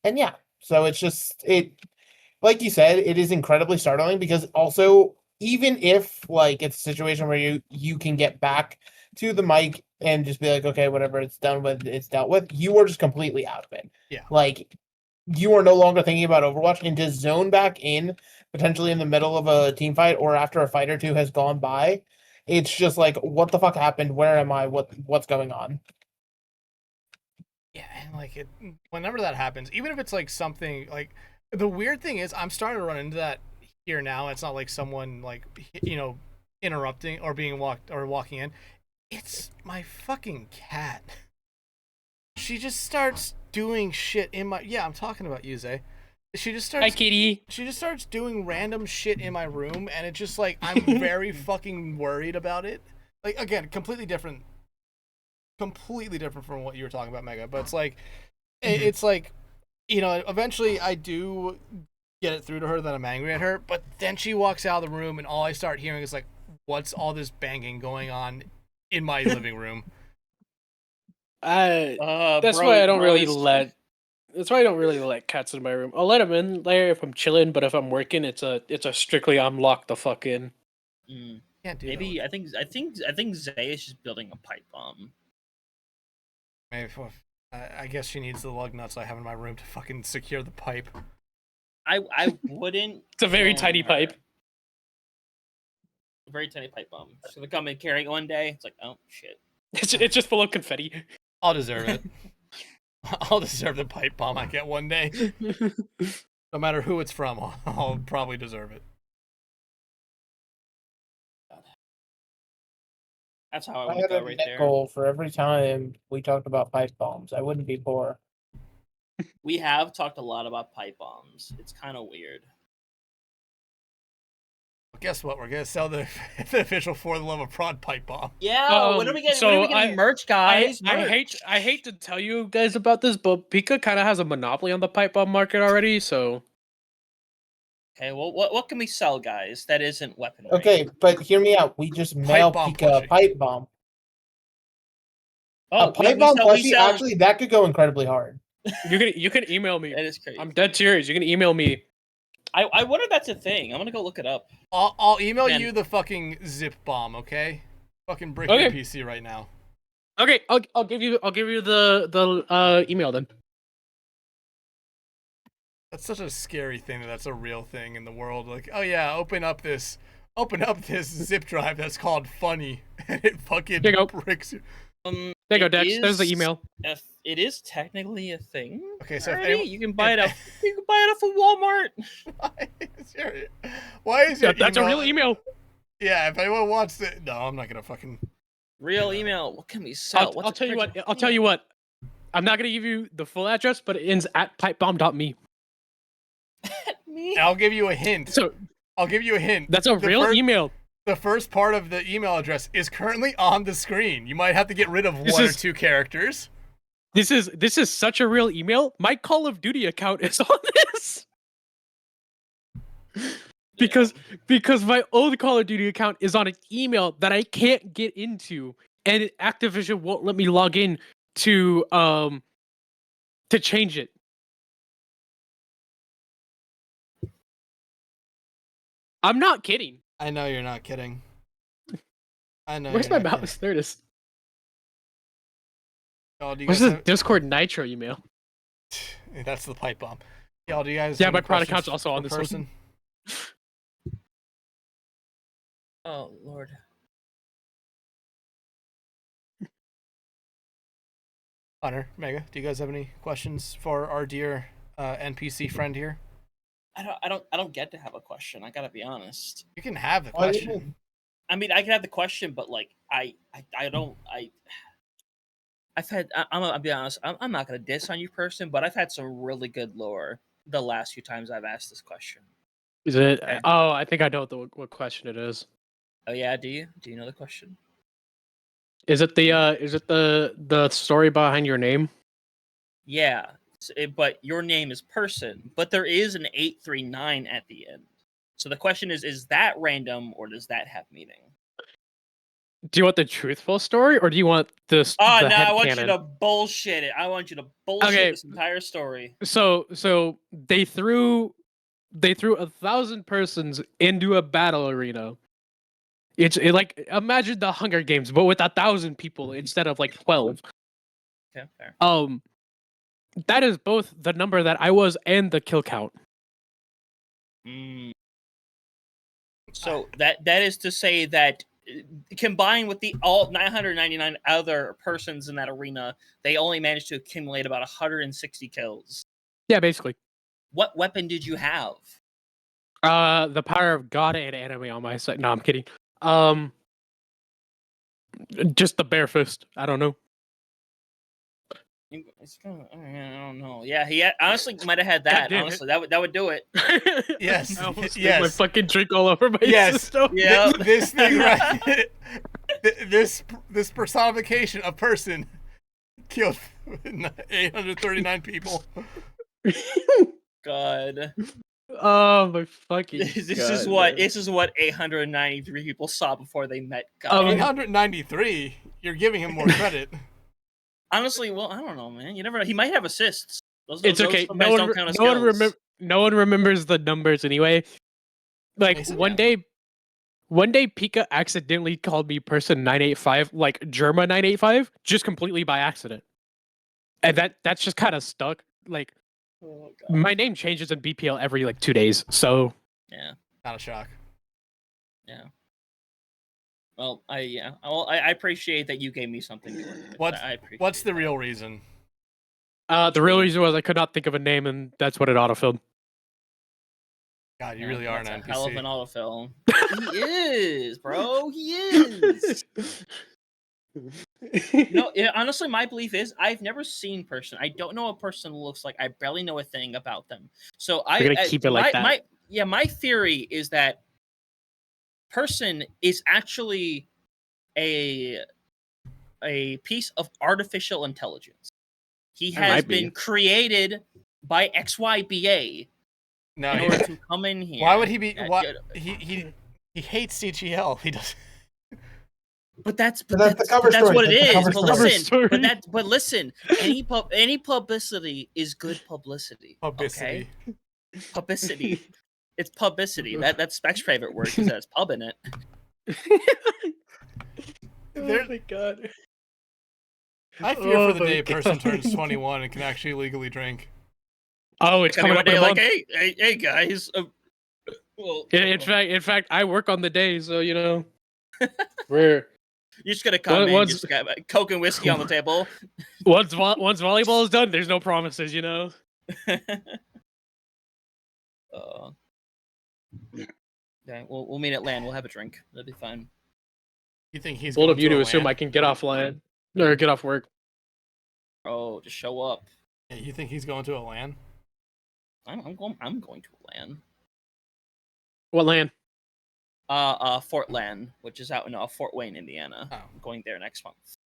And yeah, so it's just, like you said, it is incredibly startling, because also, even if like it's a situation where you can get back to the mic and just be like, okay, whatever, it's done with, it's dealt with, you are just completely out of it. Yeah. Like, you are no longer thinking about Overwatch, and to zone back in, potentially in the middle of a team fight or after a fight or two has gone by, it's just like, what the fuck happened? Where am I? What's going on? Yeah, and like whenever that happens, even if it's like something like, the weird thing is I'm starting to run into that here now. It's not like someone like, interrupting or walking in. It's my fucking cat. She just starts doing shit in my. Yeah, I'm talking about you, Zay. She just starts. Hi, kitty. She just starts doing random shit in my room, and it's just like I'm very fucking worried about it. Like again, completely different from what you were talking about, Mega. But it's like, it's like, eventually I do get it through to her that I'm angry at her, but then she walks out of the room, and all I start hearing is like, "What's all this banging going on in my living room?" That's why I don't really let. That's why I don't really let cats in my room. I'll let them in there if I'm chilling, but if I'm working, it's a strictly I'm locked the fuck in. Can't do Maybe that. I think Zay is just building a pipe bomb. Maybe I guess she needs the lug nuts I have in my room to fucking secure the pipe. I wouldn't. It's a very tiny pipe. A very tiny pipe bomb. So they come and carry it one day. It's like, oh shit. It's just full of confetti. I'll deserve it. I'll deserve the pipe bomb I get one day. No matter who it's from, I'll probably deserve it. That's how I I would had go a right net there. goal for every time we talked about pipe bombs. I wouldn't be poor. We have talked a lot about pipe bombs. It's kind of weird. Guess what? We're gonna sell the official For the Love of Prod pipe bomb. Yeah, when are we getting merch, guys? I hate to tell you guys about this, but Pika kind of has a monopoly on the pipe bomb market already. So, okay, well, what can we sell, guys? That isn't weaponry. Okay, but hear me out. We just mail Pika a pipe bomb. Oh, a pipe bomb plushie. Actually, that could go incredibly hard. You can email me. That is crazy. I'm dead serious. You can email me. I wonder if that's a thing. I'm gonna go look it up. I'll email you the fucking zip bomb, okay? Fucking brick your PC right now. Okay, I'll give you the email then. That's such a scary thing that's a real thing in the world. Like, oh yeah, open up this zip drive that's called Funny, and it fucking bricks you. There you go, Dex. There's the email. It is technically a thing. Okay, so you can buy it off. You can buy it off of Walmart. Why is your that's email... a real email? Yeah, if anyone wants it, no, I'm not gonna fucking real email. What can we sell? I'll tell you what. I'll tell you what. I'm not gonna give you the full address, but it ends at pipebomb.me. Me? I'll give you a hint. So I'll give you a hint. That's a real email. The first part of the email address is currently on the screen. You might have to get rid of one or two characters. This is such a real email. My Call of Duty account is on this. Because my old Call of Duty account is on an email that I can't get into, and Activision won't let me log in to change it. I'm not kidding. I know you're not kidding. I know. Where's my mouse? There it is. Oh, where's the Discord Nitro email? That's the pipe bomb. Y'all, do you guys? Yeah, my product account's also on this person. Oh Lord. Hunter, Mega, do you guys have any questions for our dear NPC friend here? I don't get to have a question. I gotta be honest. You can have the question. I mean, I can have the question, but like, I've had. I'll be honest. I'm not gonna diss on you, person, but I've had some really good lore the last few times I've asked this question. Is it? Okay. Oh, I think I know what question it is. Oh yeah, do you know the question? Is it the story behind your name? Yeah, but your name is person, but there is an 839 at the end. So the question is that random or does that have meaning? Do you want the truthful story or do you want this? Oh no, I want you to bullshit it. I want you to bullshit this entire story. So they threw 1,000 persons into a battle arena. It's like imagine the Hunger Games, but with 1,000 people instead of like 12. Okay, fair. That is both the number that I was and the kill count. So that is to say that combined with all 999 other persons in that arena, they only managed to accumulate about 160 kills. Yeah, basically. What weapon did you have? The power of God and anime on my side. No, I'm kidding. Just the bare fist. I don't know. It's kinda, I don't know. Yeah, he honestly might have had that. Honestly, that would do it. Yes. I almost yes. my fucking drink all over my system. Yeah. This thing right. this personification of person killed 839 people. God. Oh my fucking This is what 893 people saw before they met God. 893. You're giving him more credit. Honestly, well, I don't know, man. You never know. He might have assists. It's okay. No one remembers the numbers anyway. Like one day Pika accidentally called me person 985, like Germa 985, just completely by accident. And that's just kind of stuck. Like my name changes in BPL every like 2 days, so yeah, not a shock. Yeah. Well, I appreciate that you gave me something to work with. What's the real reason? The real reason was I could not think of a name, and that's what it autofilled. God, you really are an NPC. A hell of an autofill. He is, bro. He is. Honestly, my belief is I've never seen person. I don't know what a person looks like. I barely know a thing about them. So We're gonna keep it like that. My theory is that person is actually a piece of artificial intelligence. He has been created by XYBA in order to come in here. Why would he be? He hates CGL. He does. But that's the cover story. That's what it is. But listen, any publicity is good publicity. Publicity. Okay? Publicity. It's publicity. That's Spec's favorite word because it has pub in it. Oh my god. I fear for the day a person turns 21 and can actually legally drink. Oh, it's coming up in a month. Like, hey guys. Well, in fact, I work on the day, so you know, you're just gonna come in, just got Coke and whiskey on the table. Once volleyball is done, there's no promises, you know. Okay, we'll meet at LAN. We'll have a drink. That'll be fine. You think he's bold of you to assume I can get off LAN or get off work? Oh, just show up. Yeah, you think he's going to a LAN? I'm going to a LAN. What LAN? Fort LAN, which is out in Fort Wayne, Indiana. Oh. I'm going there next month.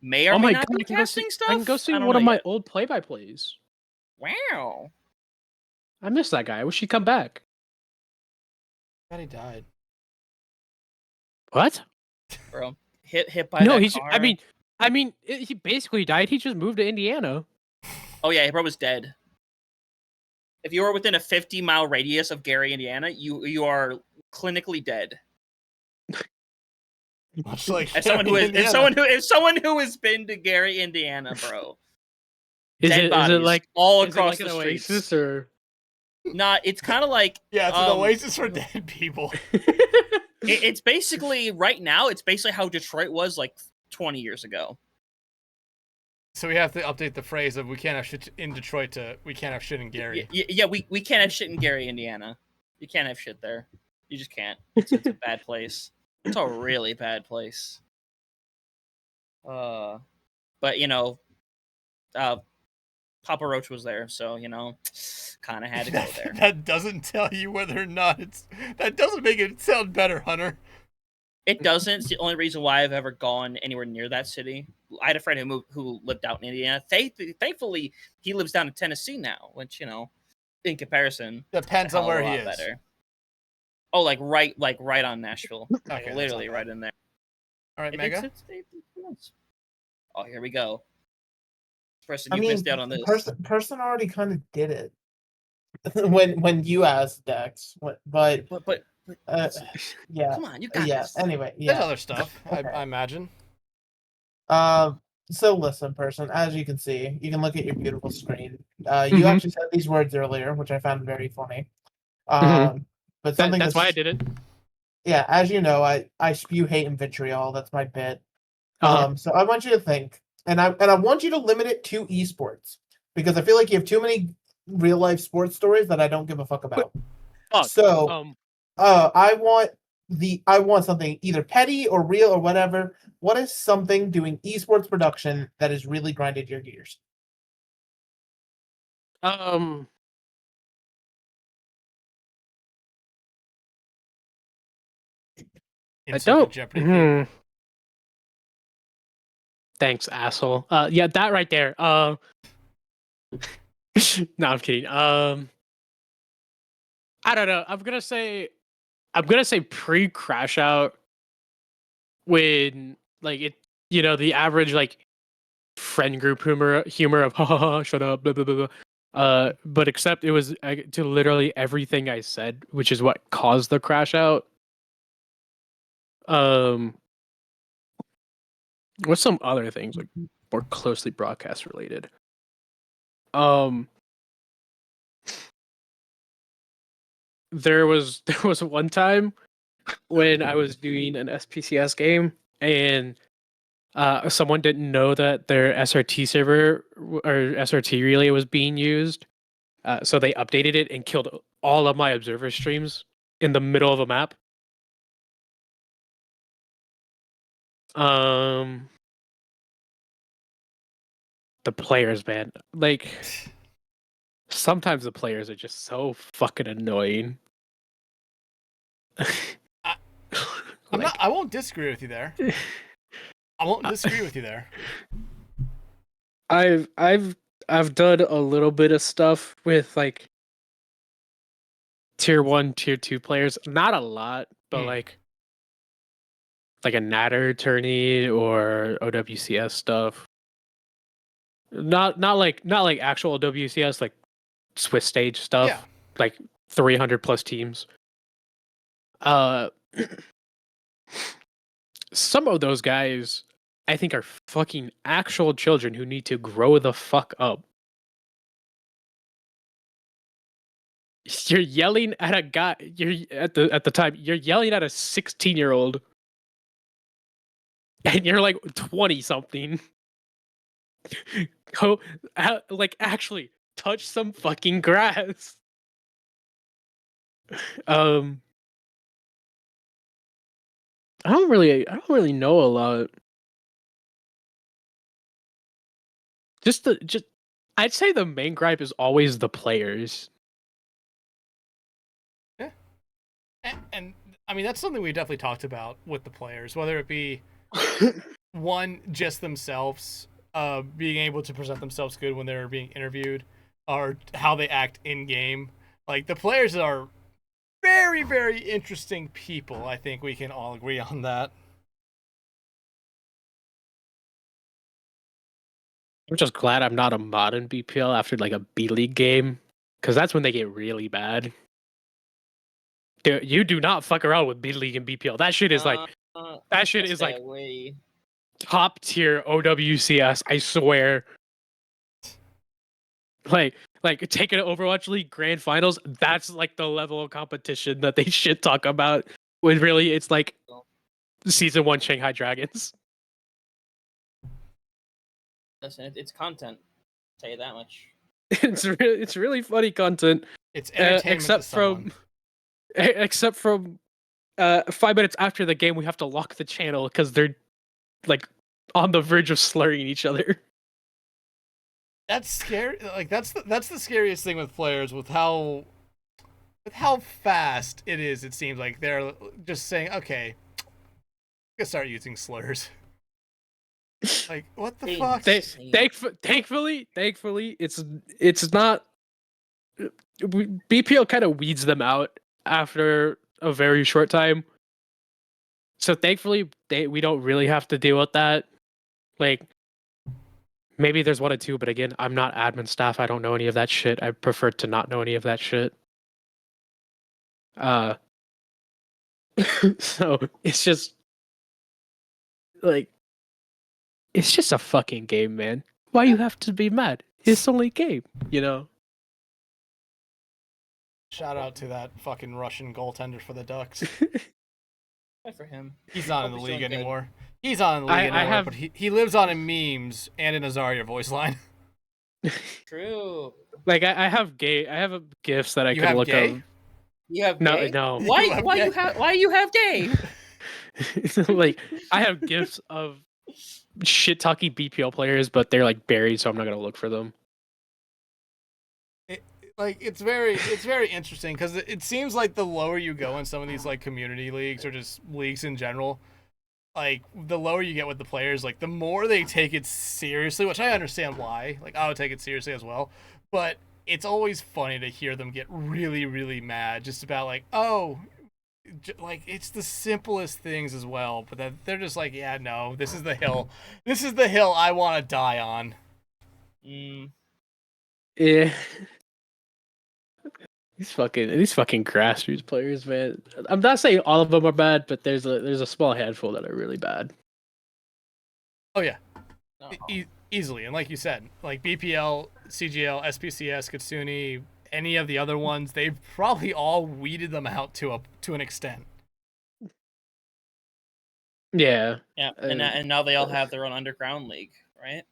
May or may not be casting stuff. I can go see one of my old play-by-plays. Wow. I miss that guy. I wish he'd come back. I thought he died. What? Bro, hit by that car. I mean, he basically died. He just moved to Indiana. Oh yeah, bro was dead. If you are within a 50-mile radius of Gary, Indiana, you are clinically dead. Much like if someone who has been to Gary, Indiana, bro. Is it like all across the streets? Oasis or? Nah, it's kind of like it's an oasis for dead people. It's basically right now. It's basically how Detroit was like 20 years ago. So we have to update the phrase of we can't have shit in Detroit to we can't have shit in Gary. Yeah, we can't have shit in Gary, Indiana. You can't have shit there. You just can't. It's a bad place. It's a really bad place. But you know, Papa Roach was there, so you know, kind of had to go there. That doesn't tell you whether or not that doesn't make it sound better, Hunter. It doesn't. It's the only reason why I've ever gone anywhere near that city. I had a friend who lived out in Indiana. Thankfully, he lives down in Tennessee now, which, you know, in comparison, depends on where he is. Better. Oh, like right on Nashville. Okay, literally right in there. All right, Mega. Oh, here we go. Person, you missed out on this. Person already kind of did it when you asked Dex, but yeah. Come on, you got this. Anyway, There's other stuff, okay. I imagine. So listen, person, as you can see, you can look at your beautiful screen. You actually said these words earlier, which I found very funny. But that's why I did it. Yeah, as you know, I spew hate and vitriol. That's my bit. So I want you to think, and I want you to limit it to esports because I feel like you have too many real life sports stories that I don't give a fuck about. I want I want something either petty or real or whatever. What is something doing esports production that has really grinded your gears? I don't. Thanks, asshole. Yeah, that right there. No, I'm kidding. I don't know. I'm gonna say pre-crash out when like it, the average like friend group humor of ha shut up, blah blah blah. But except it was to literally everything I said, which is what caused the crash out. What's some other things like more closely broadcast related? There was one time when I was doing an SPCS game and someone didn't know that their SRT server or SRT relay was being used, so they updated it and killed all of my observer streams in the middle of a map. The players, man, like sometimes the players are just so fucking annoying. I won't disagree with you there. I won't disagree with you there. I've done a little bit of stuff with like tier 1, tier 2 players. Not a lot, but like a Natter tourney or OWCS stuff. Not like actual WCS, like Swiss stage stuff. Yeah. Like 300 plus teams. Some of those guys I think are fucking actual children who need to grow the fuck up. You're yelling at a guy. You're at the time. You're yelling at a 16-year-old, and you're like 20 something. Go, like actually touch some fucking grass. I don't really know a lot. I'd say the main gripe is always the players. Yeah. And I mean, that's something we definitely talked about with the players, whether it be one, just themselves, being able to present themselves good when they're being interviewed, or how they act in game. Like, the players are very, very interesting people. I think we can all agree on that. I'm just glad I'm not a mod in BPL after like a B League game, because that's when they get really bad. Dude, you do not fuck around with B League and BPL. That shit is like top tier OWCS. I swear. Like taking an Overwatch League Grand Finals. That's like the level of competition that they shit talk about. When really it's like Season 1 Shanghai Dragons. Listen, it's content. I'll tell you that much. It's really funny content. It's entertainment. Except from 5 minutes after the game, we have to lock the channel because they're like on the verge of slurring each other. That's scary. Like that's the scariest thing with players, with how fast it is. It seems like they're just saying, "Okay, I'm gonna start using slurs." Like, what the fuck? Thankfully, it's not. BPL kind of weeds them out after a very short time. So thankfully, we don't really have to deal with that. Like, maybe there's 1 or 2, but again, I'm not admin staff. I don't know any of that shit. I prefer to not know any of that shit. So it's just like, it's just a fucking game, man. Why you have to be mad? It's only a game, you know? Shout out to that fucking Russian goaltender for the Ducks. Good for him. He's not in the league anymore. He's not in the league anymore, but he lives on in memes and in a Zarya voice line. True. Like I have GIFs that I can look up. You have No, gay? no. Why you have gay? Like I have gifts of shit talking BPL players, but they're like buried, so I'm not gonna look for them. It's very interesting because it seems like the lower you go in some of these like community leagues or just leagues in general, like the lower you get with the players, like the more they take it seriously, which I understand why. Like I would take it seriously as well, but it's always funny to hear them get really, really mad just about like, oh, like it's the simplest things as well, but that they're just like, yeah, no, this is the hill I want to die on. Yeah. These fucking grassroots players, man. I'm not saying all of them are bad, but there's a small handful that are really bad. Oh yeah, easily. And like you said, like BPL, CGL, SPCS, Kitsune, any of the other ones, they've probably all weeded them out to an extent. Yeah. Yeah, and now they all have their own underground league, right?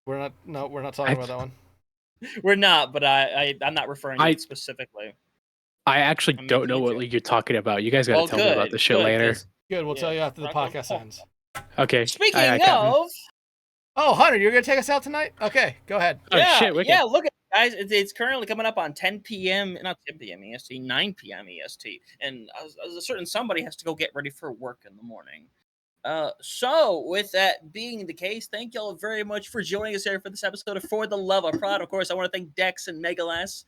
We're not talking about that one. We're not, but I'm not referring to it specifically. I actually don't know what league you're talking about. You guys gotta tell me about this shit later. Good, we'll tell you after the podcast ends. Okay. Speaking of, oh, Hunter, you're gonna take us out tonight? Okay, go ahead. Yeah, look at it, guys. It's currently coming up on 10 p.m. Not 10 p.m. EST, 9 p.m. EST, and a certain somebody has to go get ready for work in the morning. So with that being the case, thank y'all very much for joining us here for this episode of For the Love of Prod. Of course, I want to thank Dex and Megalass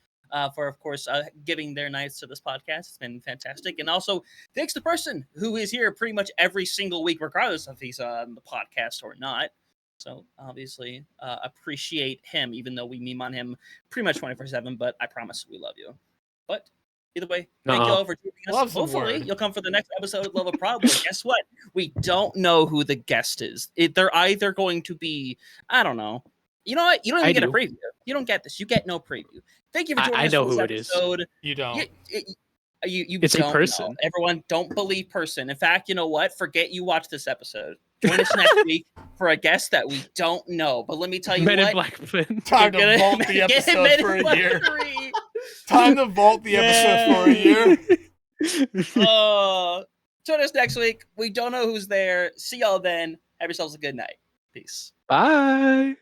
for, of course, giving their nights to this podcast. It's been fantastic. And also, thanks to the person who is here pretty much every single week, regardless if he's on the podcast or not. So, obviously, appreciate him, even though we meme on him pretty much 24/7, but I promise we love you. But either way, thank you all for joining us. Hopefully, you'll come for the next episode of Love of Prod. But guess what? We don't know who the guest is. They're either going to be, I don't know. You know what? You don't even get a preview. You don't get this. You get no preview. Thank you for joining us for this episode. You don't. It's don't a person. know. Everyone, don't believe person. In fact, you know what? Forget you watch this episode. Join us next week for a guest that we don't know. But let me tell you Men what. in Black Flynn. Time to vault the episode for a year. Time to vault the episode for a year. Join us next week. We don't know who's there. See y'all then. Have yourselves a good night. Peace. Bye.